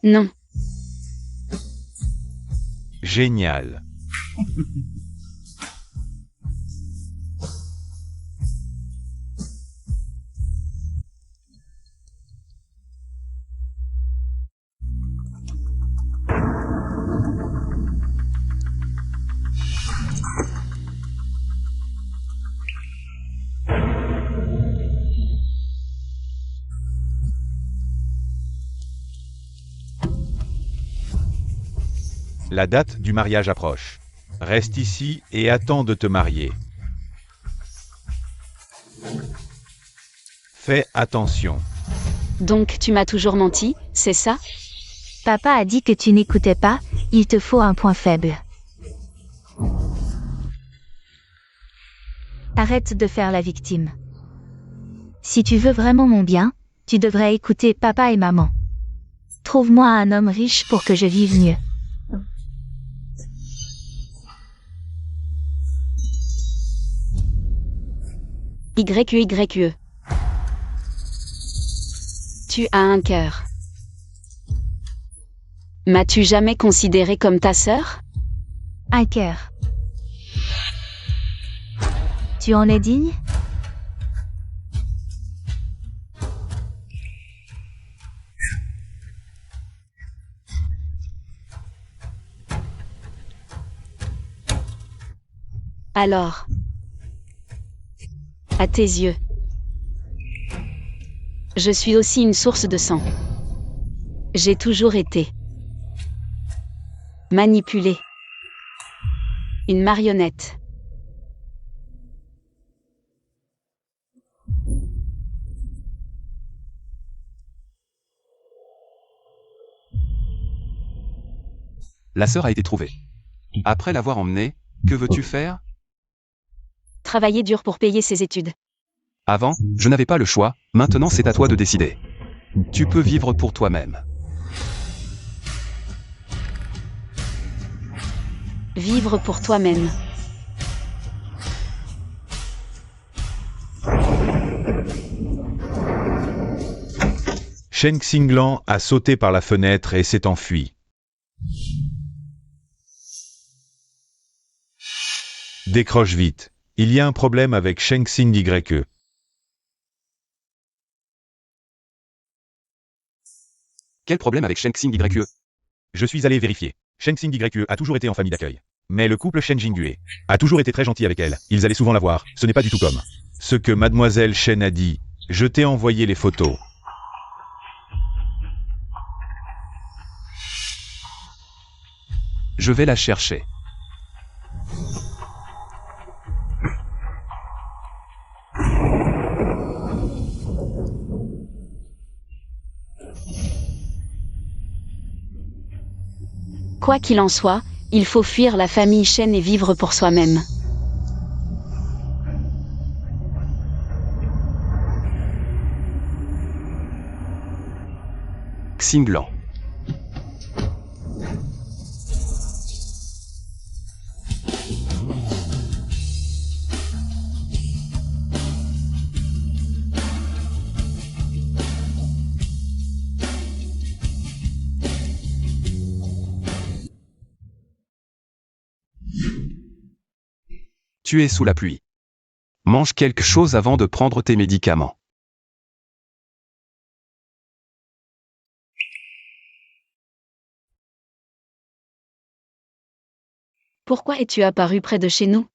Non. Génial. La date du mariage approche. Reste ici et attends de te marier. Fais attention. Donc tu m'as toujours menti, c'est ça? Papa a dit que tu n'écoutais pas, il te faut un point faible. Arrête de faire la victime. Si tu veux vraiment mon bien, tu devrais écouter papa et maman. Trouve-moi un homme riche pour que je vive mieux. YQYE. Tu as un cœur. M'as-tu jamais considéré comme ta sœur? Un cœur. Tu en es digne? Alors, à tes yeux, je suis aussi une source de sang. J'ai toujours été manipulée. Une marionnette. La sœur a été trouvée. Après l'avoir emmenée, que veux-tu faire? Travailler dur pour payer ses études. Avant, je n'avais pas le choix, maintenant c'est à toi de décider. Tu peux vivre pour toi-même. Vivre pour toi-même. Shen Xinglan a sauté par la fenêtre et s'est enfui. Décroche vite. Il y a un problème avec Shen Xingye. Quel problème avec Shen Xingye? Je suis allé vérifier. Shen Xingye a toujours été en famille d'accueil. Mais le couple Shen Jingyu a toujours été très gentil avec elle. Ils allaient souvent la voir. Ce n'est pas du tout comme ce que mademoiselle Shen a dit. Je t'ai envoyé les photos. Je vais la chercher. Quoi qu'il en soit, il faut fuir la famille Shen et vivre pour soi-même. Xinglan. Tu es sous la pluie. Mange quelque chose avant de prendre tes médicaments. Pourquoi es-tu apparu près de chez nous?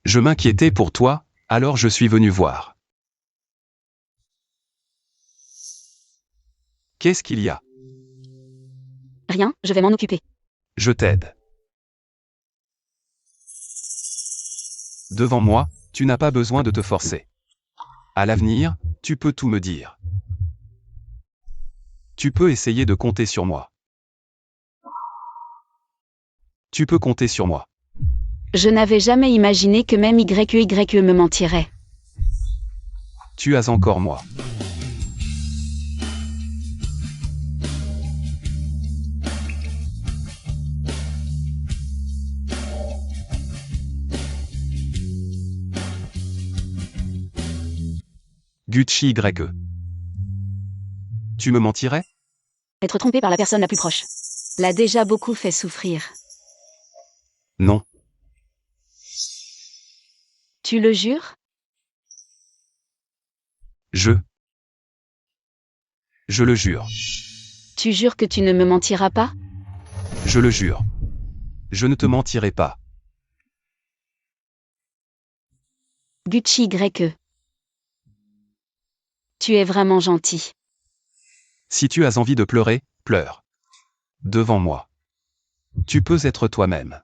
Je m'inquiétais pour toi, alors je suis venu voir. Qu'est-ce qu'il y a? Rien, je vais m'en occuper. Je t'aide. Devant moi, tu n'as pas besoin de te forcer. À l'avenir, tu peux tout me dire. Tu peux essayer de compter sur moi. Tu peux compter sur moi. Je n'avais jamais imaginé que même YQYE me mentirait. Tu as encore moi. Gucci YE. Tu me mentirais? Être trompé par la personne la plus proche l'a déjà beaucoup fait souffrir. Non. Tu le jures? Je le jure. Tu jures que tu ne me mentiras pas? Je le jure. Je ne te mentirai pas. Gucci YE. Tu es vraiment gentil. Si tu as envie de pleurer, pleure. devant moi. Tu peux être toi-même.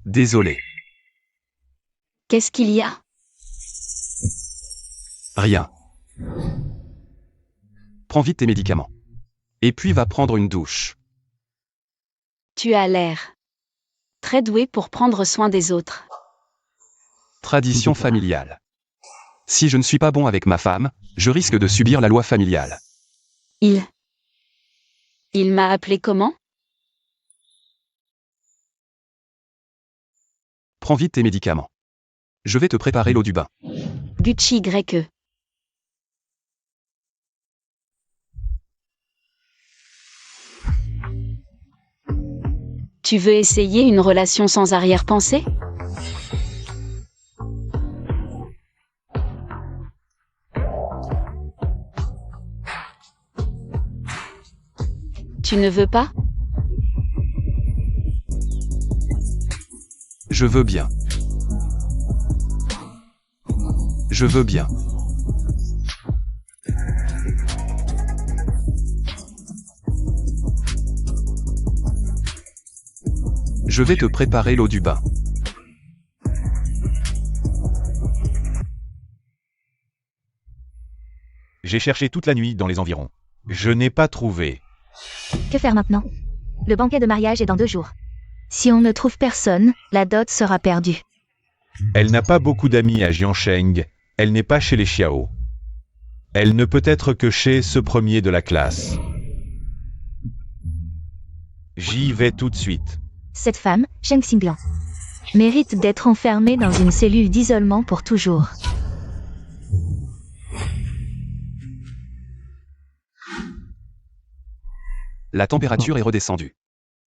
Désolé. Qu'est-ce qu'il y a? Rien. Prends vite tes médicaments. Et puis va prendre une douche. Tu as l'air très doué pour prendre soin des autres. Tradition familiale. Si je ne suis pas bon avec ma femme, je risque de subir la loi familiale. Il m'a appelé comment? Prends vite tes médicaments. Je vais te préparer l'eau du bain. Gucci YE. Tu veux essayer une relation sans arrière-pensée? Tu ne veux pas? Je veux bien. Je veux bien. Je vais te préparer l'eau du bain. J'ai cherché toute la nuit dans les environs. Je n'ai pas trouvé. Que faire maintenant? Le banquet de mariage est dans 2 jours. Si on ne trouve personne, la dot sera perdue. Elle n'a pas beaucoup d'amis à Jiansheng. Elle n'est pas chez les Xiao. Elle ne peut être que chez ce premier de la classe. J'y vais tout de suite. Cette femme, Sheng Xinglan, mérite d'être enfermée dans une cellule d'isolement pour toujours. La température est redescendue.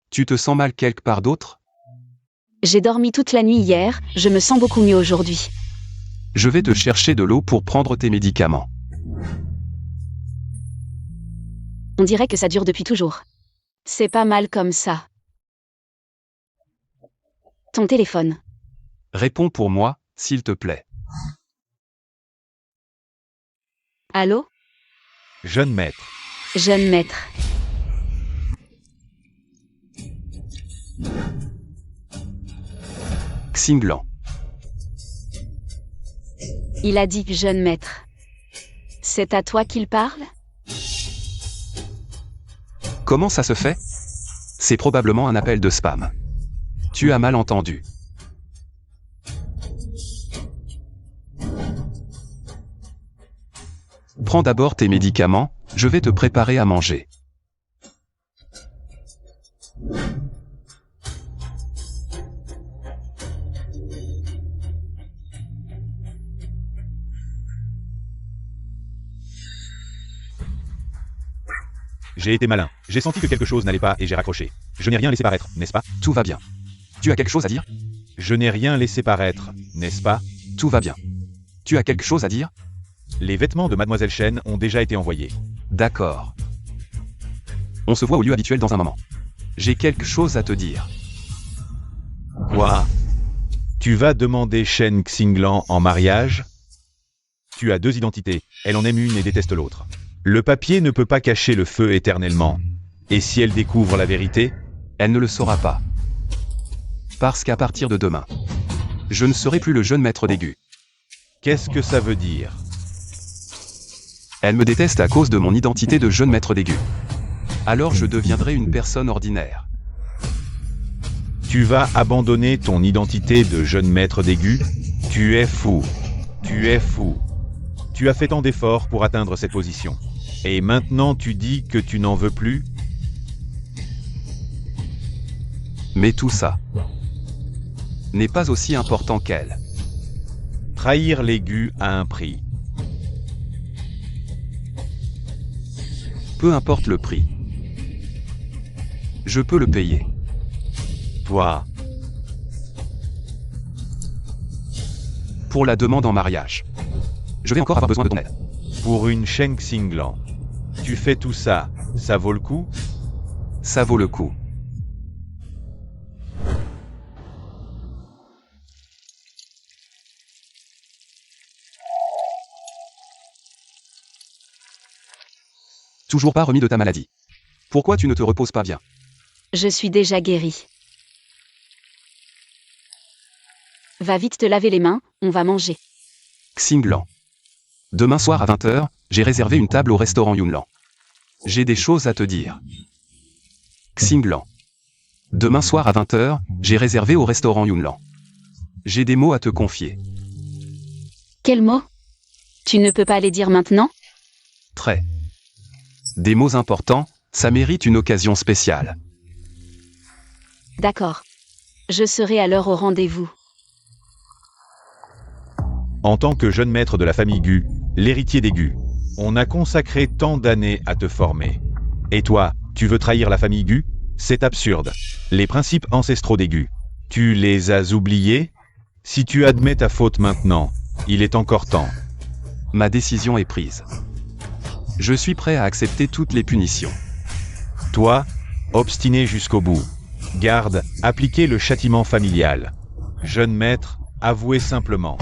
Tu te sens mal quelque part d'autre? J'ai dormi toute la nuit hier, je me sens beaucoup mieux aujourd'hui. Je vais te chercher de l'eau pour prendre tes médicaments. On dirait que ça dure depuis toujours. C'est pas mal comme ça. Ton téléphone. Réponds pour moi, s'il te plaît. Allô? Jeune maître. Jeune maître. Xinglan. Il a dit jeune maître. C'est à toi qu'il parle? Comment ça se fait? C'est probablement un appel de spam. Tu as mal entendu. Prends d'abord tes médicaments, je vais te préparer à manger. J'ai été malin. J'ai senti que quelque chose n'allait pas et j'ai raccroché. Je n'ai rien laissé paraître, n'est-ce pas? Tout va bien. Tu as quelque chose à dire? Je n'ai rien laissé paraître, n'est-ce pas? Tout va bien. Tu as quelque chose à dire? Les vêtements de Mademoiselle Chen ont déjà été envoyés. D'accord. On se voit au lieu habituel dans un moment. J'ai quelque chose à te dire. Quoi? Tu vas demander Shen Xinglan en mariage? Tu as 2 identités, elle en aime une et déteste l'autre. Le papier ne peut pas cacher le feu éternellement. Et si elle découvre la vérité? Elle ne le saura pas. Parce qu'à partir de demain, je ne serai plus le jeune maître d'aigu. Qu'est-ce que ça veut dire? Elle me déteste à cause de mon identité de jeune maître d'aigu. Alors je deviendrai une personne ordinaire. Tu vas abandonner ton identité de jeune maître d'aigu? Tu es fou. Tu es fou. Tu as fait tant d'efforts pour atteindre cette position. Et maintenant tu dis que tu n'en veux plus? Mais tout ça n'est pas aussi important qu'elle. Trahir l'aigu a un prix. Peu importe le prix. Je peux le payer. Toi, Pour la demande en mariage. Je vais encore avoir besoin de ton aide. pour une Shen Xinglan. Tu fais tout ça, ça vaut le coup? Ça vaut le coup. Toujours pas remis de ta maladie. Pourquoi tu ne te reposes pas bien? Je suis déjà guérie. Va vite te laver les mains, on va manger. Xinglan. Demain soir à 20h, j'ai réservé une table au restaurant Yunlan. J'ai des choses à te dire. Xinglan. Demain soir à 20h, j'ai réservé au restaurant Yunlan. J'ai des mots à te confier. Quels mots? Tu ne peux pas les dire maintenant? Très. Des mots importants, ça mérite une occasion spéciale. D'accord. Je serai à l'heure au rendez-vous. En tant que jeune maître de la famille Gu, l'héritier des Gu, on a consacré tant d'années à te former. Et toi, tu veux trahir la famille Gu? C'est absurde. Les principes ancestraux des Gu, tu les as oubliés? Si tu admets ta faute maintenant, il est encore temps. Ma décision est prise. Je suis prêt à accepter toutes les punitions. Toi, obstiné jusqu'au bout. Garde, appliquez le châtiment familial. Jeune maître, avouez simplement.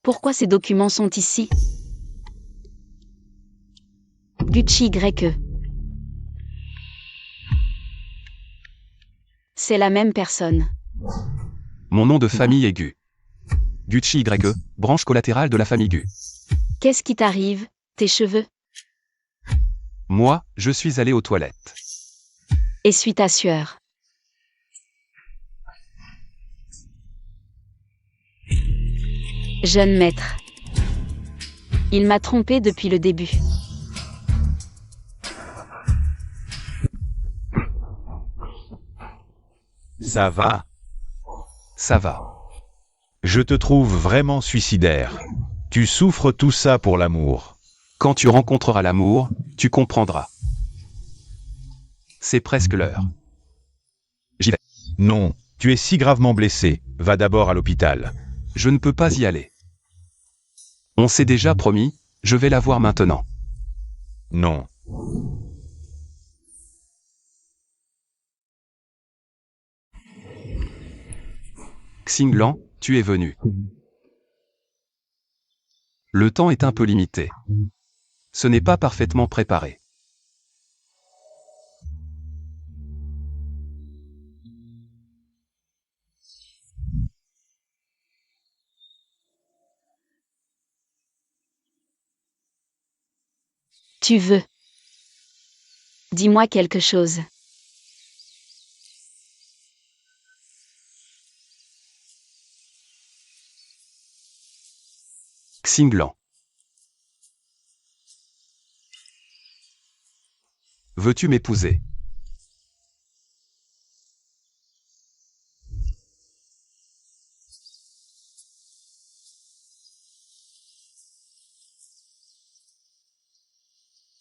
Pourquoi ces documents sont ici? Gucci YE. C'est la même personne. Mon nom de famille est Gu. Gucci YE, branche collatérale de la famille Gu. Qu'est-ce qui t'arrive? Tes cheveux? Moi, je suis allé aux toilettes. Essuie ta sueur. Jeune maître. Il m'a trompé depuis le début. Ça va. Ça va. Je te trouve vraiment suicidaire. Tu souffres tout ça pour l'amour. Quand tu rencontreras l'amour, tu comprendras. C'est presque l'heure. J'y vais. Non, tu es si gravement blessé. Va d'abord à l'hôpital. Je ne peux pas y aller. On s'est déjà promis, je vais la voir maintenant. Non. Xinglan, tu es venu. Le temps est un peu limité. Ce n'est pas parfaitement préparé. Tu veux. Dis-moi quelque chose. Xinglan. Veux-tu m'épouser?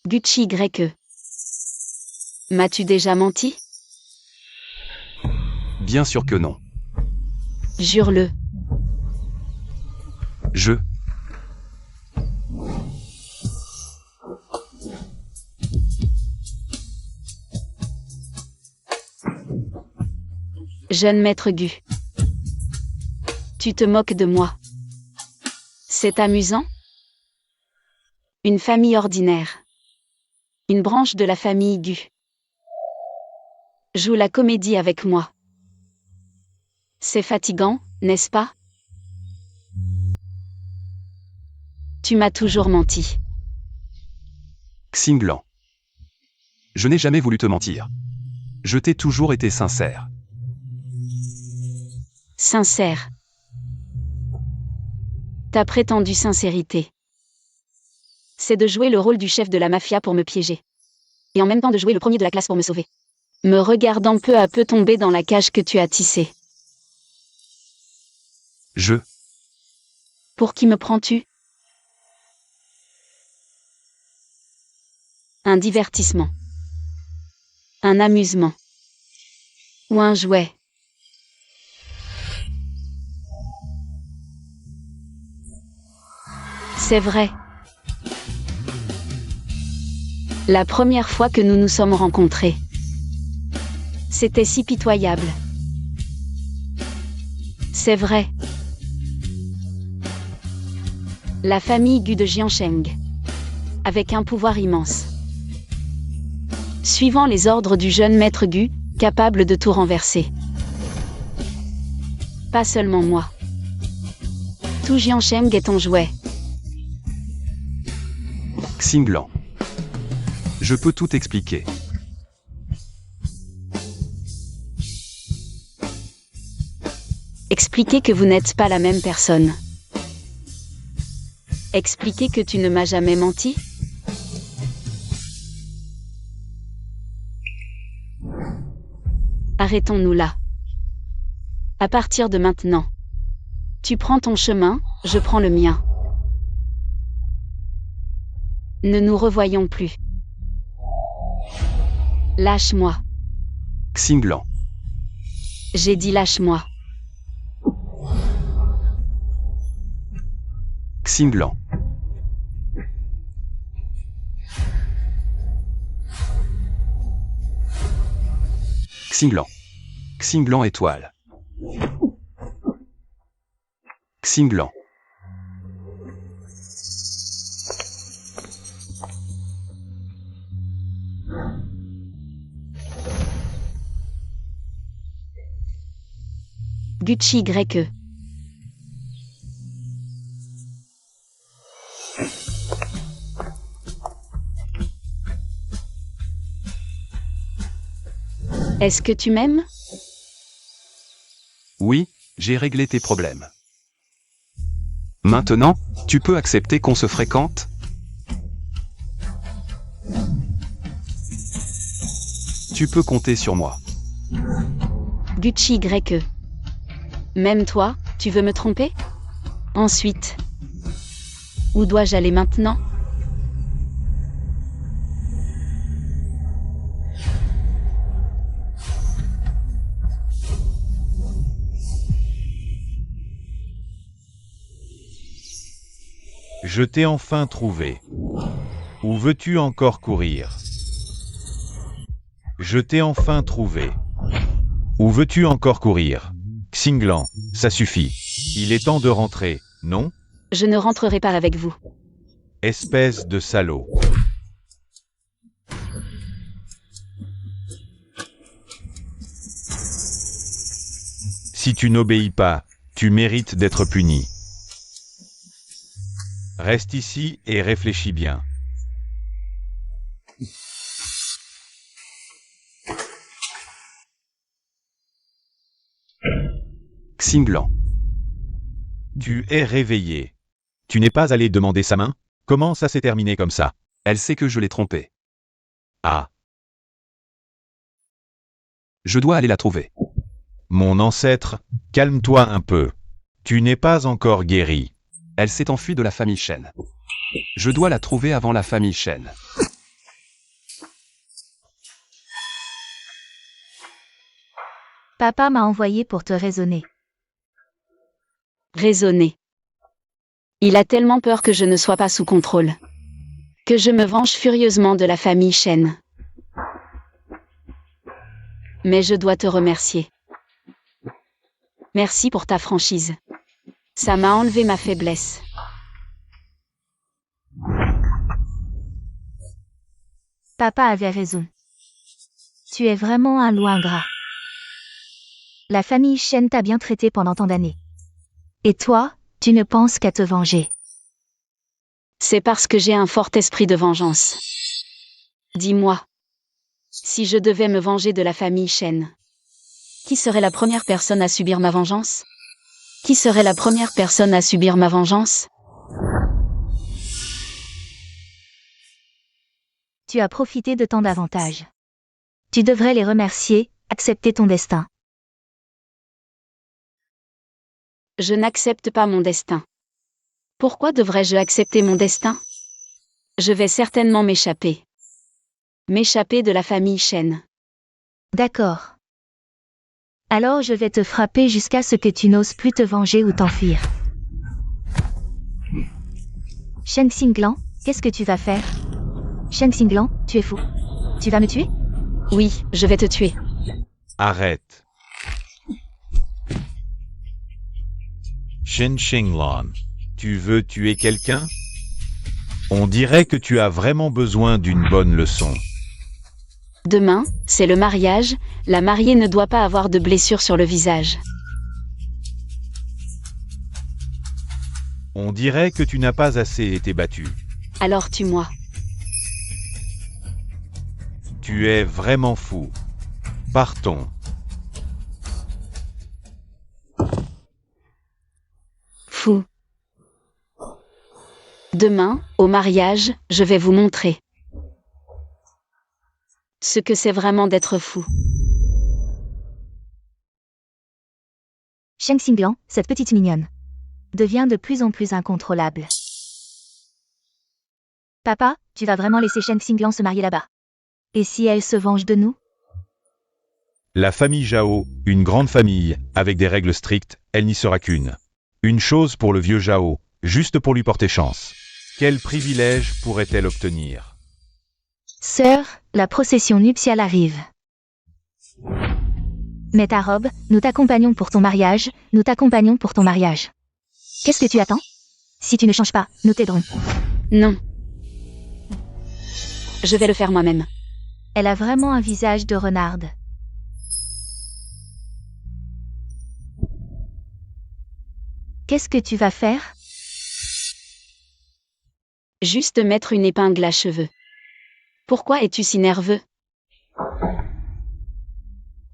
Gucci YE. M'as-tu déjà menti? Bien sûr que non. Jure-le. Je. Jeune maître Gu. Tu te moques de moi. C'est amusant? Une famille ordinaire. Une branche de la famille Gu. Joue la comédie avec moi. C'est fatigant, n'est-ce pas? Tu m'as toujours menti. Xinglan. Je n'ai jamais voulu te mentir. Je t'ai toujours été sincère. Sincère. Ta prétendue sincérité. C'est de jouer le rôle du chef de la mafia pour me piéger. Et en même temps de jouer le premier de la classe pour me sauver. Me regardant peu à peu tomber dans la cage que tu as tissée. Je. Pour qui me prends-tu? Un divertissement. Un amusement. Ou un jouet. C'est vrai. La première fois que nous nous sommes rencontrés. C'était si pitoyable. C'est vrai. La famille Gu de Jiansheng. Avec un pouvoir immense. Suivant les ordres du jeune maître Gu, capable de tout renverser. Pas seulement moi. Tout Jiansheng est ton jouet. Xinglan. Je peux tout expliquer. Expliquez que vous n'êtes pas la même personne. Expliquez que tu ne m'as jamais menti. Arrêtons-nous là. À partir de maintenant. Tu prends ton chemin, je prends le mien. Ne nous revoyons plus. Lâche-moi. Xinglan. J'ai dit lâche-moi. Xinglan. Xinglan. Xinglan étoile. Xinglan. Gucci Y. Est-ce que tu m'aimes? Oui, j'ai réglé tes problèmes. Maintenant, tu peux accepter qu'on se fréquente? Tu peux compter sur moi. Gucci Y. Même toi, tu veux me tromper? Ensuite. Où dois-je aller maintenant? Je t'ai enfin trouvé. Où veux-tu encore courir? Je t'ai enfin trouvé. Où veux-tu encore courir? Xinglan, ça suffit. Il est temps de rentrer, non? Je ne rentrerai pas avec vous. Espèce de salaud. Si tu n'obéis pas, tu mérites d'être puni. Reste ici et réfléchis bien. Xinglan. Tu es réveillé. Tu n'es pas allé demander sa main? Comment ça s'est terminé comme ça? Elle sait que je l'ai trompée. Ah, Je dois aller la trouver. mon ancêtre, calme-toi un peu. Tu n'es pas encore guéri. Elle s'est enfuie de la famille Shen. Je dois la trouver avant la famille Shen. Papa m'a envoyé pour te raisonner. Raisonner. Il a tellement peur que je ne sois pas sous contrôle. Que je me venge furieusement de la famille Shen. Mais je dois te remercier. Merci pour ta franchise. Ça m'a enlevé ma faiblesse. Papa avait raison. Tu es vraiment un loup ingrat. La famille Shen t'a bien traité pendant tant d'années. Et toi, tu ne penses qu'à te venger. C'est parce que j'ai un fort esprit de vengeance. Dis-moi. Si je devais me venger de la famille Shen, qui serait la première personne à subir ma vengeance? Qui serait la première personne à subir ma vengeance? Tu as profité de tant d'avantages. Tu devrais les remercier, accepter ton destin. Je n'accepte pas mon destin. Pourquoi devrais-je accepter mon destin? Je vais certainement m'échapper. M'échapper de la famille Shen. D'accord. Alors je vais te frapper jusqu'à ce que tu n'oses plus te venger ou t'enfuir. Shen Xinglan, qu'est-ce que tu vas faire? Shen Xinglan, tu es fou. Tu vas me tuer? Oui, je vais te tuer. Arrête. Shen Xinglan, tu veux tuer quelqu'un? On dirait que tu as vraiment besoin d'une bonne leçon. Demain, c'est le mariage, la mariée ne doit pas avoir de blessure sur le visage. On dirait que tu n'as pas assez été battu. Alors tue-moi. Tu es vraiment fou. Partons. Fou. Demain, au mariage, je vais vous montrer ce que c'est vraiment d'être fou. Shen Xinglan, cette petite mignonne, devient de plus en plus incontrôlable. Papa, tu vas vraiment laisser Shen Xinglan se marier là-bas? Et si elle se venge de nous? La famille Zhao, une grande famille, avec des règles strictes, elle n'y sera qu'une. Une chose pour le vieux Zhao, juste pour lui porter chance. Quel privilège pourrait-elle obtenir? Sœur, la procession nuptiale arrive. Mets ta robe, nous t'accompagnons pour ton mariage, nous t'accompagnons pour ton mariage. Qu'est-ce que tu attends? Si tu ne changes pas, nous t'aiderons. Non. Je vais le faire moi-même. Elle a vraiment un visage de renarde. Qu'est-ce que tu vas faire? Juste mettre une épingle à cheveux. Pourquoi es-tu si nerveux?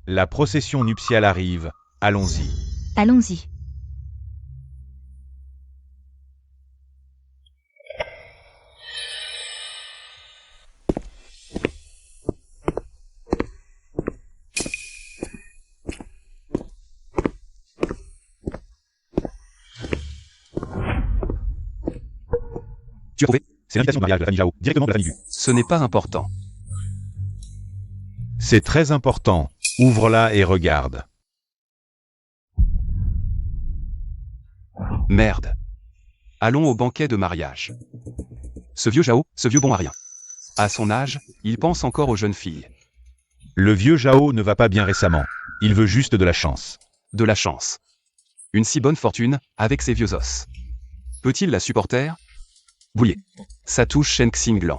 La procession nuptiale arrive, allons-y. Allons-y. Tu as trouvé? C'est l'invitation de mariage de la famille Zhao, directement de la famille Gu. Ce n'est pas important. C'est très important, ouvre-la et regarde. Merde. Allons au banquet de mariage. Ce vieux Zhao, ce vieux bon à rien. À son âge, il pense encore aux jeunes filles. Le vieux Zhao ne va pas bien récemment, il veut juste de la chance. De la chance. Une si bonne fortune, avec ses vieux os. Peut-il la supporter? Bouillé. Ça touche Shen Xinglan.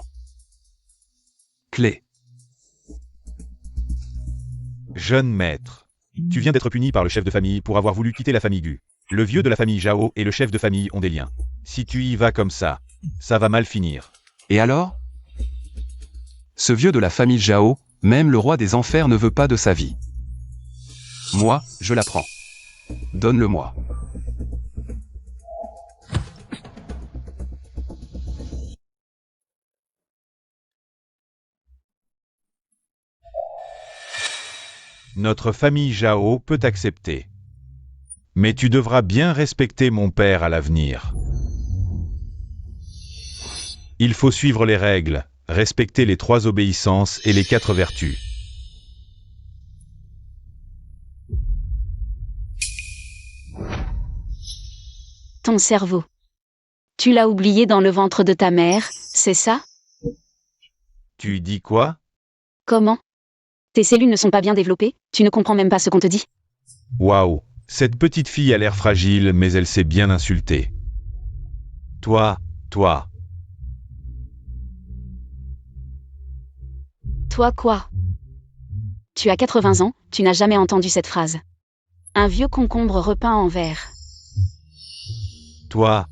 Clé. Jeune maître, tu viens d'être puni par le chef de famille pour avoir voulu quitter la famille Gu. Le vieux de la famille Zhao et le chef de famille ont des liens. Si tu y vas comme ça va mal finir. Et alors? Ce vieux de la famille Zhao, même le roi des enfers ne veut pas de sa vie. Moi, je la prends. Donne-le-moi. Notre famille Zhao peut accepter. Mais tu devras bien respecter mon père à l'avenir. Il faut suivre les règles, respecter les 3 obéissances et les 4 vertus. Ton cerveau. Tu l'as oublié dans le ventre de ta mère, c'est ça? Tu dis quoi? Comment? Tes cellules ne sont pas bien développées, tu ne comprends même pas ce qu'on te dit? Waouh, cette petite fille a l'air fragile, mais elle sait bien insulter. Toi. Toi quoi? Tu as 80 ans, tu n'as jamais entendu cette phrase. Un vieux concombre repeint en vert. Toi.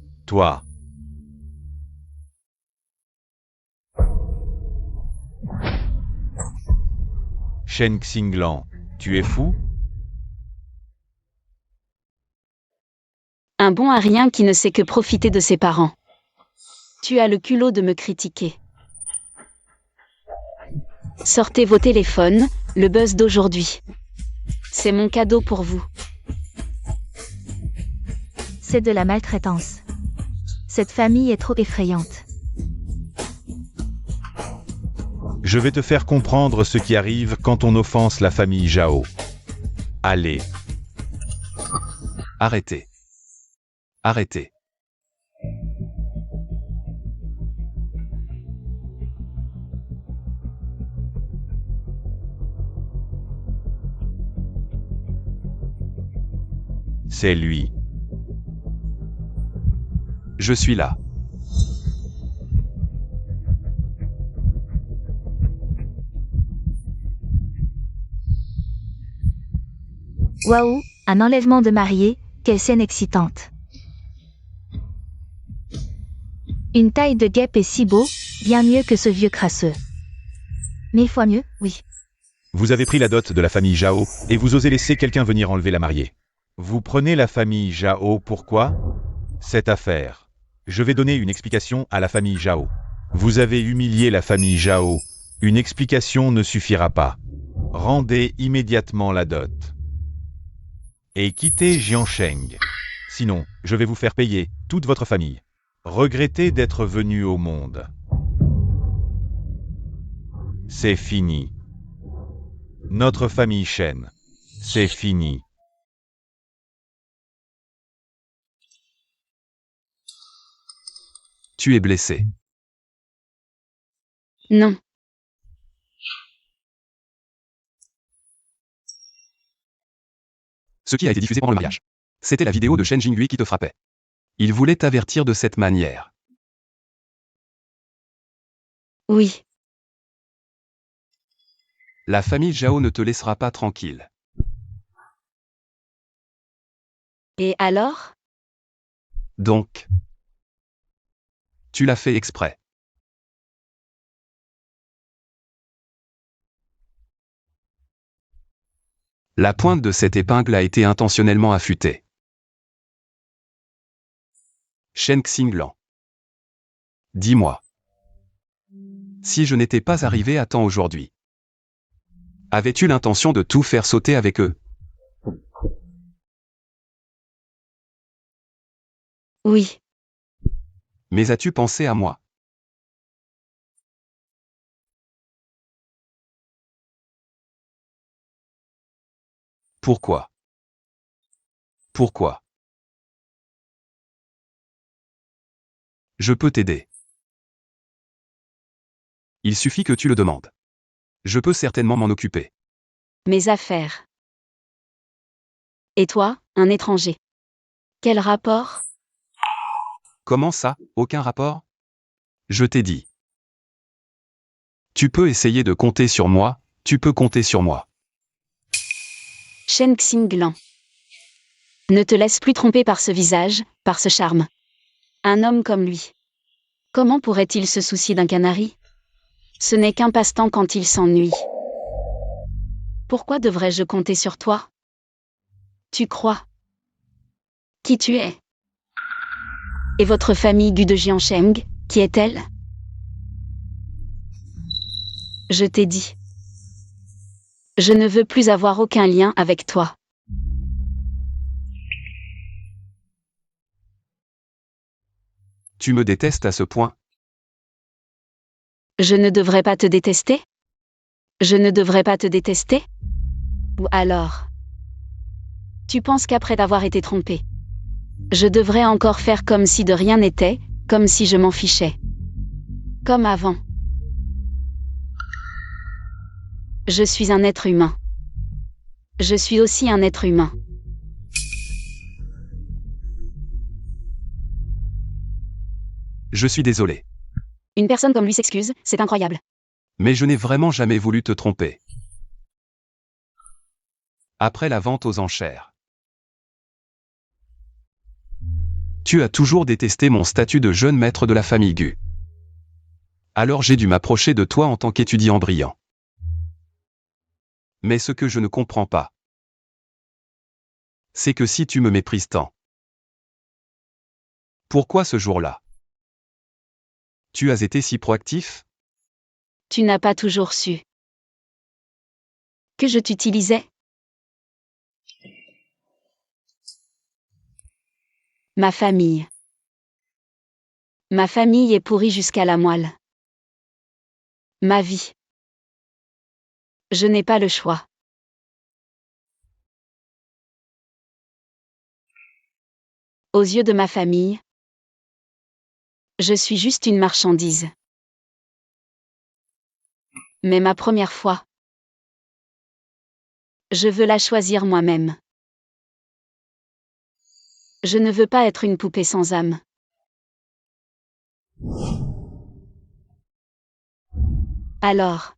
Shen Xinglan, tu es fou? Un bon à rien qui ne sait que profiter de ses parents. Tu as le culot de me critiquer. Sortez vos téléphones, le buzz d'aujourd'hui. C'est mon cadeau pour vous. C'est de la maltraitance. Cette famille est trop effrayante. Je vais te faire comprendre ce qui arrive quand on offense la famille Zhao. Allez. Arrêtez. Arrêtez. C'est lui. Je suis là. Waouh, un enlèvement de mariée, quelle scène excitante. Une taille de guêpe est si beau, bien mieux que ce vieux crasseux. 1000 fois mieux, oui. Vous avez pris la dot de la famille Zhao et vous osez laisser quelqu'un venir enlever la mariée. Vous prenez la famille Zhao, pourquoi? Cette affaire. Je vais donner une explication à la famille Zhao. Vous avez humilié la famille Zhao. Une explication ne suffira pas. Rendez immédiatement la dot. Et quittez Jiansheng. Sinon, je vais vous faire payer, toute votre famille. Regrettez d'être venu au monde. C'est fini. Notre famille Shen. C'est fini. Tu es blessé. Non. Ce qui a été diffusé pendant le mariage. C'était la vidéo de Shen Jinghui qui te frappait. Il voulait t'avertir de cette manière. Oui. La famille Zhao ne te laissera pas tranquille. Et alors? Donc, tu l'as fait exprès. La pointe de cette épingle a été intentionnellement affûtée. Shen Xinglan. Dis-moi. Si je n'étais pas arrivé à temps aujourd'hui, avais-tu l'intention de tout faire sauter avec eux? Oui. Mais as-tu pensé à moi? Pourquoi? Pourquoi? Je peux t'aider. Il suffit que tu le demandes. Je peux certainement m'en occuper. Mes affaires. Et toi, un étranger. Quel rapport? Comment ça, aucun rapport? Je t'ai dit. Tu peux essayer de compter sur moi, tu peux compter sur moi. Shen Xinglan. Ne te laisse plus tromper par ce visage, par ce charme. Un homme comme lui. Comment pourrait-il se soucier d'un canari? Ce n'est qu'un passe-temps quand il s'ennuie. Pourquoi devrais-je compter sur toi? Tu crois? Qui tu es? Et votre famille Gu de Jiansheng, qui est-elle? Je t'ai dit. Je ne veux plus avoir aucun lien avec toi. Tu me détestes à ce point? Je ne devrais pas te détester? Je ne devrais pas te détester? Ou alors? Tu penses qu'après avoir été trompé, je devrais encore faire comme si de rien n'était, comme si je m'en fichais. Comme avant. Je suis un être humain. Je suis aussi un être humain. Je suis désolé. Une personne comme lui s'excuse, c'est incroyable. Mais je n'ai vraiment jamais voulu te tromper. Après la vente aux enchères, tu as toujours détesté mon statut de jeune maître de la famille Gu. Alors j'ai dû m'approcher de toi en tant qu'étudiant brillant. Mais ce que je ne comprends pas, c'est que si tu me méprises tant, pourquoi ce jour-là, tu as été si proactif? Tu n'as pas toujours su. Que je t'utilisais? Ma famille. Ma famille est pourrie jusqu'à la moelle. Ma vie. Je n'ai pas le choix. Aux yeux de ma famille, je suis juste une marchandise. Mais ma première fois, je veux la choisir moi-même. Je ne veux pas être une poupée sans âme. Alors,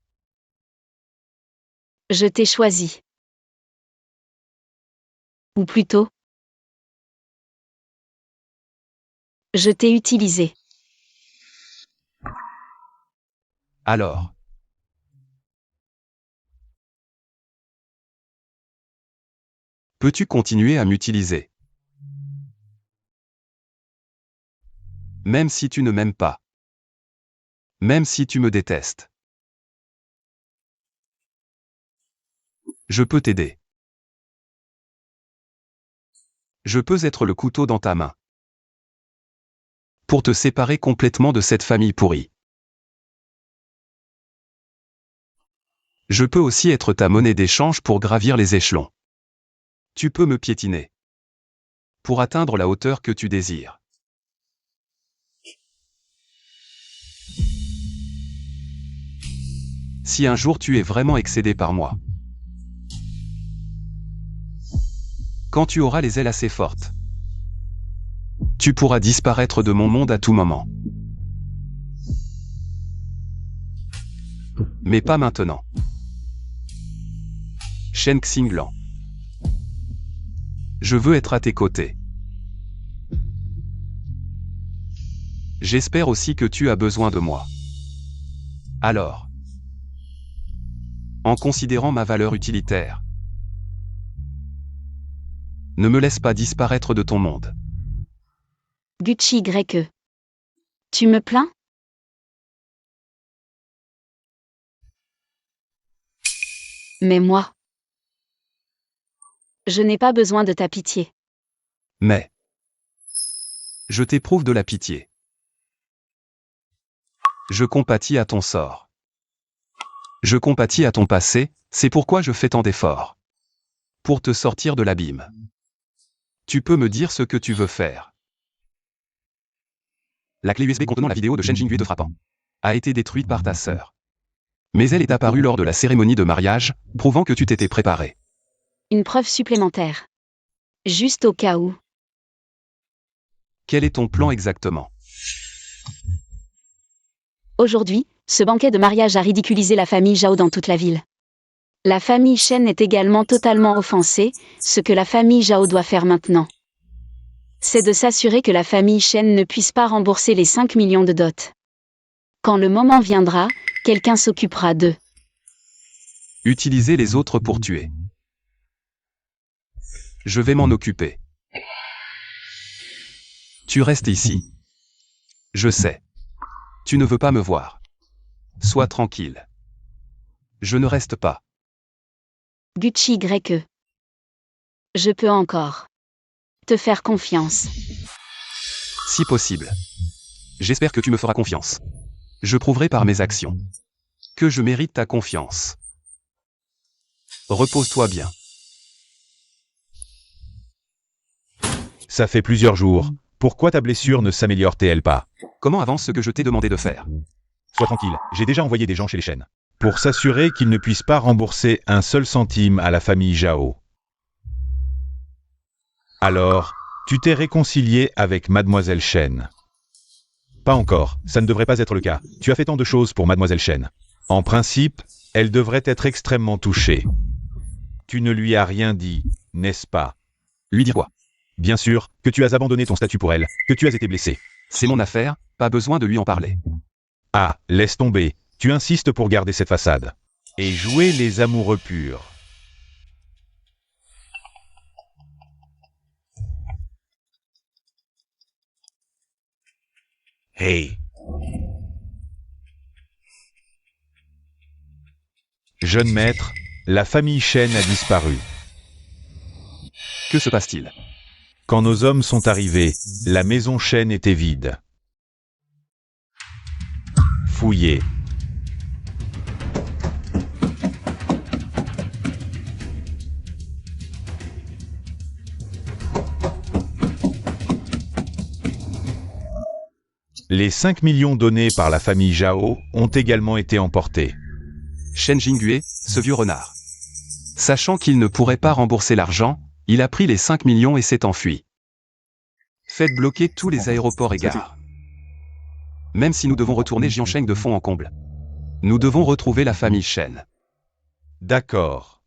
je t'ai choisi. Ou plutôt, je t'ai utilisé. Alors. Peux-tu continuer à m'utiliser? Même si tu ne m'aimes pas. Même si tu me détestes. Je peux t'aider. Je peux être le couteau dans ta main. Pour te séparer complètement de cette famille pourrie. Je peux aussi être ta monnaie d'échange pour gravir les échelons. Tu peux me piétiner. Pour atteindre la hauteur que tu désires. Si un jour tu es vraiment excédé par moi. Quand tu auras les ailes assez fortes. Tu pourras disparaître de mon monde à tout moment. Mais pas maintenant. Shen Xinglan. Je veux être à tes côtés. J'espère aussi que tu as besoin de moi. Alors, en considérant ma valeur utilitaire, ne me laisse pas disparaître de ton monde. Gucci YE. Tu me plains? Mais moi, je n'ai pas besoin de ta pitié. Mais, je t'éprouve de la pitié. Je compatis à ton sort. Je compatis à ton passé, c'est pourquoi je fais tant d'efforts. Pour te sortir de l'abîme. Tu peux me dire ce que tu veux faire. La clé USB contenant la vidéo de Shen Jingyue te frappant a été détruite par ta sœur. Mais elle est apparue lors de la cérémonie de mariage, prouvant que tu t'étais préparé. Une preuve supplémentaire. Juste au cas où. Quel est ton plan exactement? Aujourd'hui, ce banquet de mariage a ridiculisé la famille Zhao dans toute la ville. La famille Shen est également totalement offensée, ce que la famille Zhao doit faire maintenant. C'est de s'assurer que la famille Shen ne puisse pas rembourser les 5 millions de dot. Quand le moment viendra, quelqu'un s'occupera d'eux. Utiliser les autres pour tuer. Je vais m'en occuper. Tu restes ici. Je sais. Tu ne veux pas me voir. Sois tranquille. Je ne reste pas. Gucci YE. Je peux encore te faire confiance. Si possible. J'espère que tu me feras confiance. Je prouverai par mes actions que je mérite ta confiance. Repose-toi bien. Ça fait plusieurs jours. Pourquoi ta blessure ne s'améliore-t-elle pas? Comment avance ce que je t'ai demandé de faire? Sois tranquille, j'ai déjà envoyé des gens chez les Shen. Pour s'assurer qu'ils ne puissent pas rembourser un seul centime à la famille Zhao. Alors, tu t'es réconcilié avec Mademoiselle Shen. Pas encore, ça ne devrait pas être le cas. Tu as fait tant de choses pour Mademoiselle Shen. En principe, elle devrait être extrêmement touchée. Tu ne lui as rien dit, n'est-ce pas? Lui dire quoi? Bien sûr, que tu as abandonné ton statut pour elle, que tu as été blessé. C'est mon affaire, pas besoin de lui en parler. Ah, laisse tomber, tu insistes pour garder cette façade. Et jouer les amoureux purs. Hey. Jeune maître, la famille Shen a disparu. Que se passe-t-il? Quand nos hommes sont arrivés, la maison Shen était vide. Fouillez. Les 5 millions donnés par la famille Zhao ont également été emportés. Shen Jingüe, ce vieux renard. Sachant qu'il ne pourrait pas rembourser l'argent, il a pris les 5 millions et s'est enfui. Faites bloquer tous les aéroports et gares. Même si nous devons retourner Jiansheng de fond en comble. Nous devons retrouver la famille Shen. D'accord.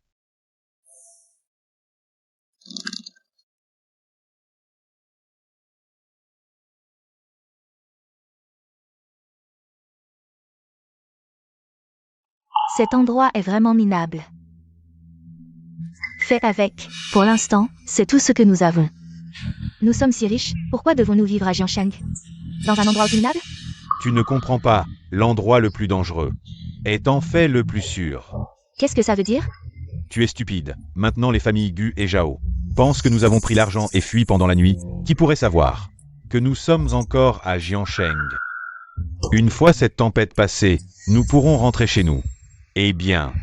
Cet endroit est vraiment minable. Fais avec. Pour l'instant, c'est tout ce que nous avons. Nous sommes si riches, pourquoi devons-nous vivre à Jiansheng? Dans un endroit aussi minable? Tu ne comprends pas, l'endroit le plus dangereux est en fait le plus sûr. Qu'est-ce que ça veut dire? Tu es stupide. Maintenant les familles Gu et Zhao pensent que nous avons pris l'argent et fui pendant la nuit. Qui pourrait savoir que nous sommes encore à Jiansheng? Une fois cette tempête passée, nous pourrons rentrer chez nous. Eh bien...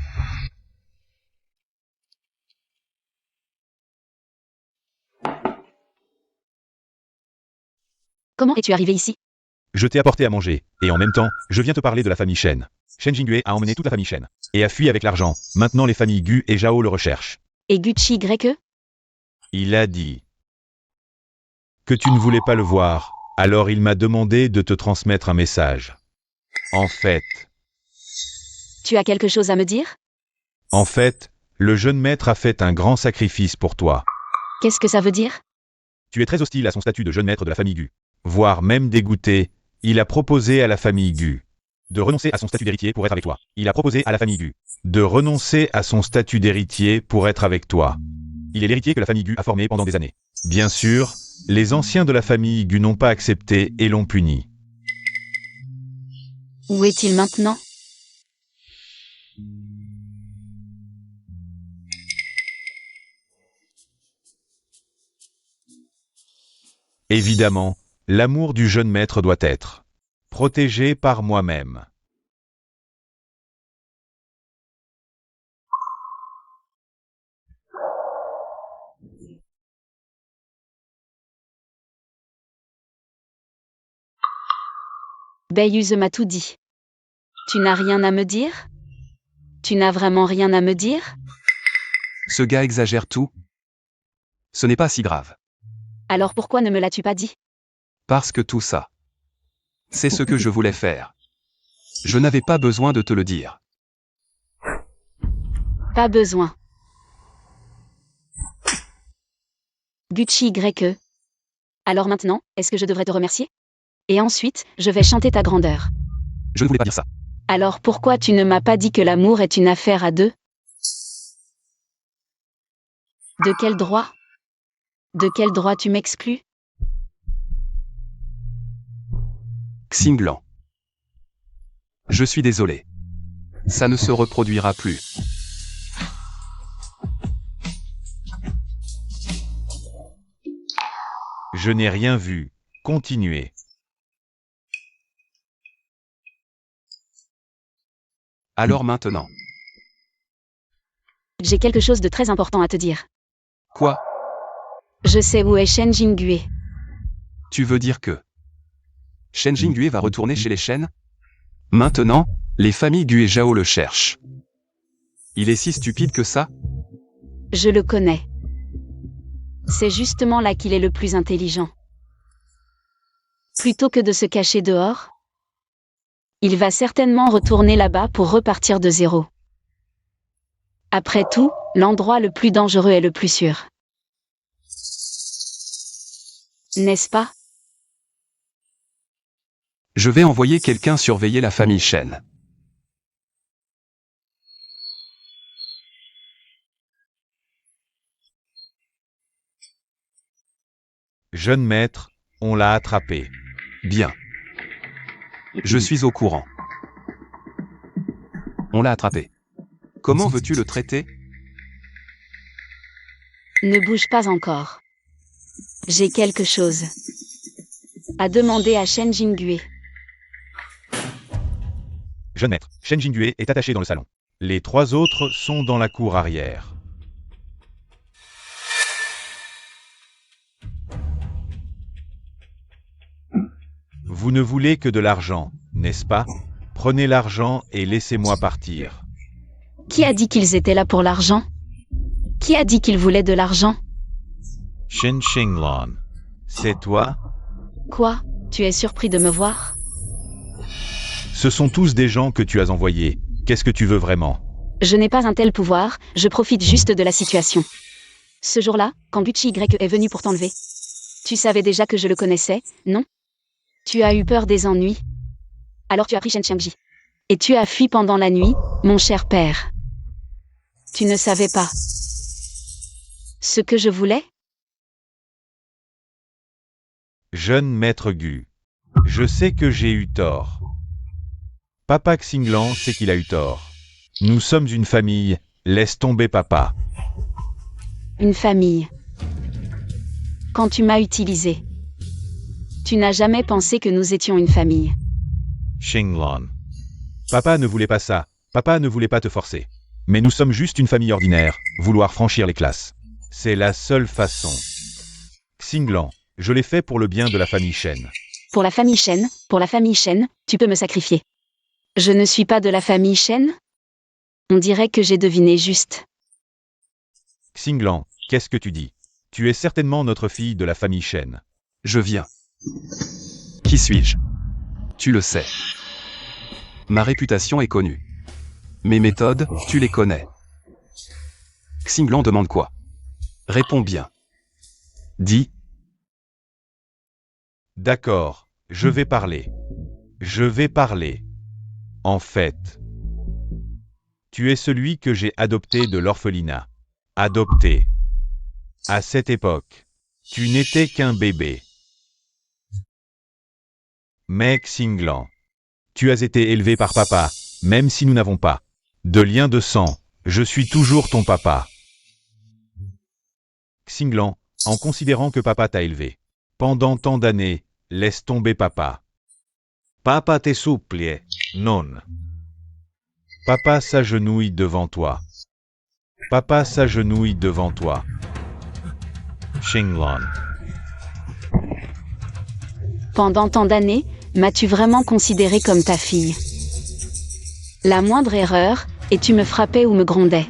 Comment es-tu arrivé ici? Je t'ai apporté à manger, et en même temps, je viens te parler de la famille Shen. Shen Jingüe a emmené toute la famille Shen, et a fui avec l'argent. Maintenant les familles Gu et Zhao le recherchent. Et Gucci Greke? Il a dit que tu ne voulais pas le voir, alors il m'a demandé de te transmettre un message. En fait, Tu as quelque chose à me dire? le jeune maître a fait un grand sacrifice pour toi. Qu'est-ce que ça veut dire? Tu es très hostile à son statut de jeune maître de la famille Gu. Voire même dégoûté, il a proposé à la famille Gu de renoncer à son statut d'héritier pour être avec toi. Il a proposé à la famille Gu de renoncer à son statut d'héritier pour être avec toi. Il est l'héritier que la famille Gu a formé pendant des années. Bien sûr, les anciens de la famille Gu n'ont pas accepté et l'ont puni. Où est-il maintenant? Évidemment, l'amour du jeune maître doit être protégé par moi-même. Beiyuze m'a tout dit. Tu n'as rien à me dire? Tu n'as vraiment rien à me dire? Ce gars exagère tout. Ce n'est pas si grave. Alors pourquoi ne me l'as-tu pas dit? Parce que tout ça, c'est ce que je voulais faire. Je n'avais pas besoin de te le dire. Pas besoin. Gucci Greke. Alors maintenant, est-ce que je devrais te remercier? Et ensuite, je vais chanter ta grandeur. Je ne voulais pas dire ça. Alors pourquoi tu ne m'as pas dit que l'amour est une affaire à deux? De quel droit? De quel droit tu m'exclus? Xinglan. Je suis désolé. Ça ne se reproduira plus. Je n'ai rien vu. Continuez. Alors maintenant. J'ai quelque chose de très important à te dire. Quoi? Je sais où est Shen Jingüe. Tu veux dire que Shen Jingüe va retourner chez les Shen? Maintenant, les familles Gu et Zhao le cherchent. Il est si stupide que ça? Je le connais. C'est justement là qu'il est le plus intelligent. Plutôt que de se cacher dehors, il va certainement retourner là-bas pour repartir de zéro. Après tout, l'endroit le plus dangereux est le plus sûr. N'est-ce pas? Je vais envoyer quelqu'un surveiller la famille Shen. Jeune maître, on l'a attrapé. Bien. Je suis au courant. On l'a attrapé. Comment veux-tu le traiter? Ne bouge pas encore. J'ai quelque chose à demander à Shen Jingüe. Jeune maître, Shen Jingüe est attaché dans le salon. Les 3 autres sont dans la cour arrière. Vous ne voulez que de l'argent, n'est-ce pas? Prenez l'argent et laissez-moi partir. Qui a dit qu'ils étaient là pour l'argent? Qui a dit qu'ils voulaient de l'argent? Shen Xinglan. C'est toi? Quoi? Tu es surpris de me voir? Ce sont tous des gens que tu as envoyés. Qu'est-ce que tu veux vraiment? Je n'ai pas un tel pouvoir, je profite juste de la situation. Ce jour-là, quand Gucci Y est venu pour t'enlever, tu savais déjà que je le connaissais, non? Tu as eu peur des ennuis. Alors tu as pris Shen Xiangji. Et tu as fui pendant la nuit, mon cher père. Tu ne savais pas ce que je voulais? Jeune maître Gu. Je sais que j'ai eu tort. Papa Xinglan sait qu'il a eu tort. Nous sommes une famille, laisse tomber papa. Une famille. Quand tu m'as utilisé, tu n'as jamais pensé que nous étions une famille. Xinglan. Papa ne voulait pas ça, papa ne voulait pas te forcer. Mais nous sommes juste une famille ordinaire, vouloir franchir les classes. C'est la seule façon. Xinglan, je l'ai fait pour le bien de la famille Shen. Pour la famille Shen, tu peux me sacrifier. Je ne suis pas de la famille Shen? On dirait que j'ai deviné juste. Xinglan, qu'est-ce que tu dis? Tu es certainement notre fille de la famille Shen. Je viens. Qui suis-je? Tu le sais. Ma réputation est connue. Mes méthodes, tu les connais. Xinglan demande quoi? Réponds bien. Dis. D'accord, je vais parler. Je vais parler. En fait, tu es celui que j'ai adopté de l'orphelinat. Adopté. À cette époque, tu n'étais qu'un bébé. Mais Xinglan, tu as été élevé par papa, même si nous n'avons pas de lien de sang, je suis toujours ton papa. Xinglan, en considérant que papa t'a élevé pendant tant d'années, laisse tomber papa. Papa te supplie, non. Papa s'agenouille devant toi. Papa s'agenouille devant toi. Xinglan. Pendant tant d'années, m'as-tu vraiment considéré comme ta fille? La moindre erreur, et tu me frappais ou me grondais.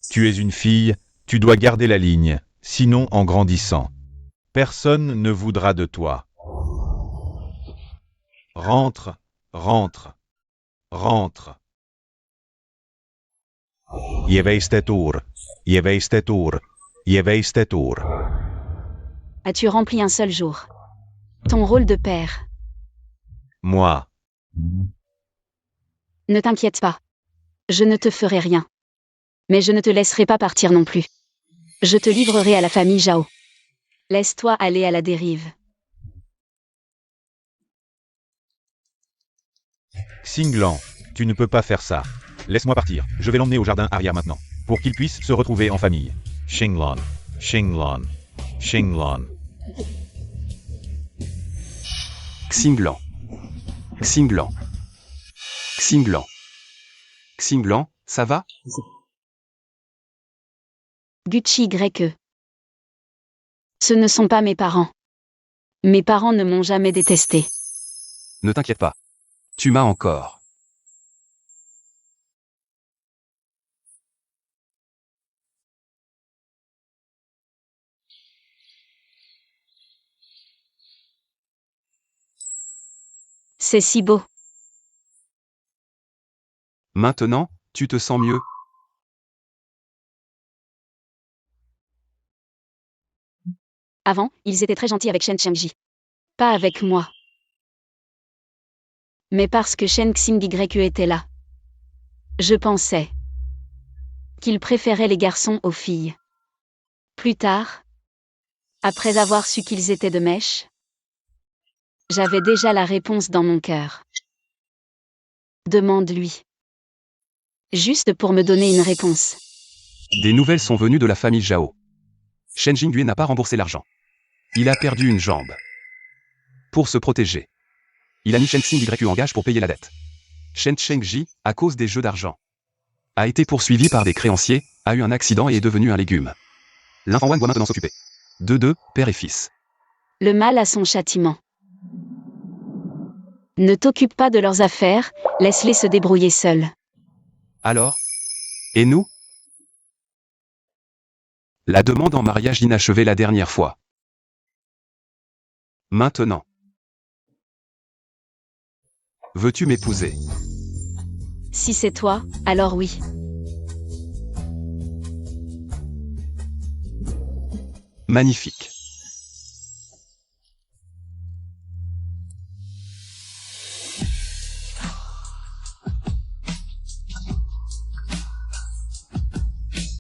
Tu es une fille, tu dois garder la ligne, sinon en grandissant, personne ne voudra de toi. Rentre, rentre, rentre. Jeveistetour, jeveistetour, jeveistetour. As-tu rempli un seul jour ton rôle de père? Moi, Ne t'inquiète pas. Je ne te ferai rien. Mais je ne te laisserai pas partir non plus. Je te livrerai à la famille Zhao. Laisse-toi aller à la dérive. Xinglan, tu ne peux pas faire ça. Laisse-moi partir, je vais l'emmener au jardin arrière maintenant, pour qu'il puisse se retrouver en famille. Xinglan, Xinglan, Xinglan. Xinglan. Xinglan. Xinglan. Xinglan, ça va? Gucci Y. Ce ne sont pas mes parents. Mes parents ne m'ont jamais détesté. Ne t'inquiète pas. Tu m'as encore. C'est si beau. Maintenant, tu te sens mieux? Avant, ils étaient très gentils avec Shen Xiangji. Pas avec moi. Mais parce que Shen Xingyi était là. Je pensais qu'ils préféraient les garçons aux filles. Plus tard, après avoir su qu'ils étaient de mèche, j'avais déjà la réponse dans mon cœur. Demande-lui. Juste pour me donner une réponse. Des nouvelles sont venues de la famille Zhao. Shen Jingyu n'a pas remboursé l'argent. Il a perdu une jambe. Pour se protéger, il a mis Shen Xingyi en gage pour payer la dette. Shen Chengji, à cause des jeux d'argent, a été poursuivi par des créanciers, a eu un accident et est devenu un légume. L'Infant One doit maintenant s'occuper. Deux, père et fils. Le mal a son châtiment. Ne t'occupe pas de leurs affaires, laisse-les se débrouiller seuls. Alors? Et nous? La demande en mariage inachevée la dernière fois. Maintenant. Veux-tu m'épouser? Si c'est toi, alors oui. Magnifique.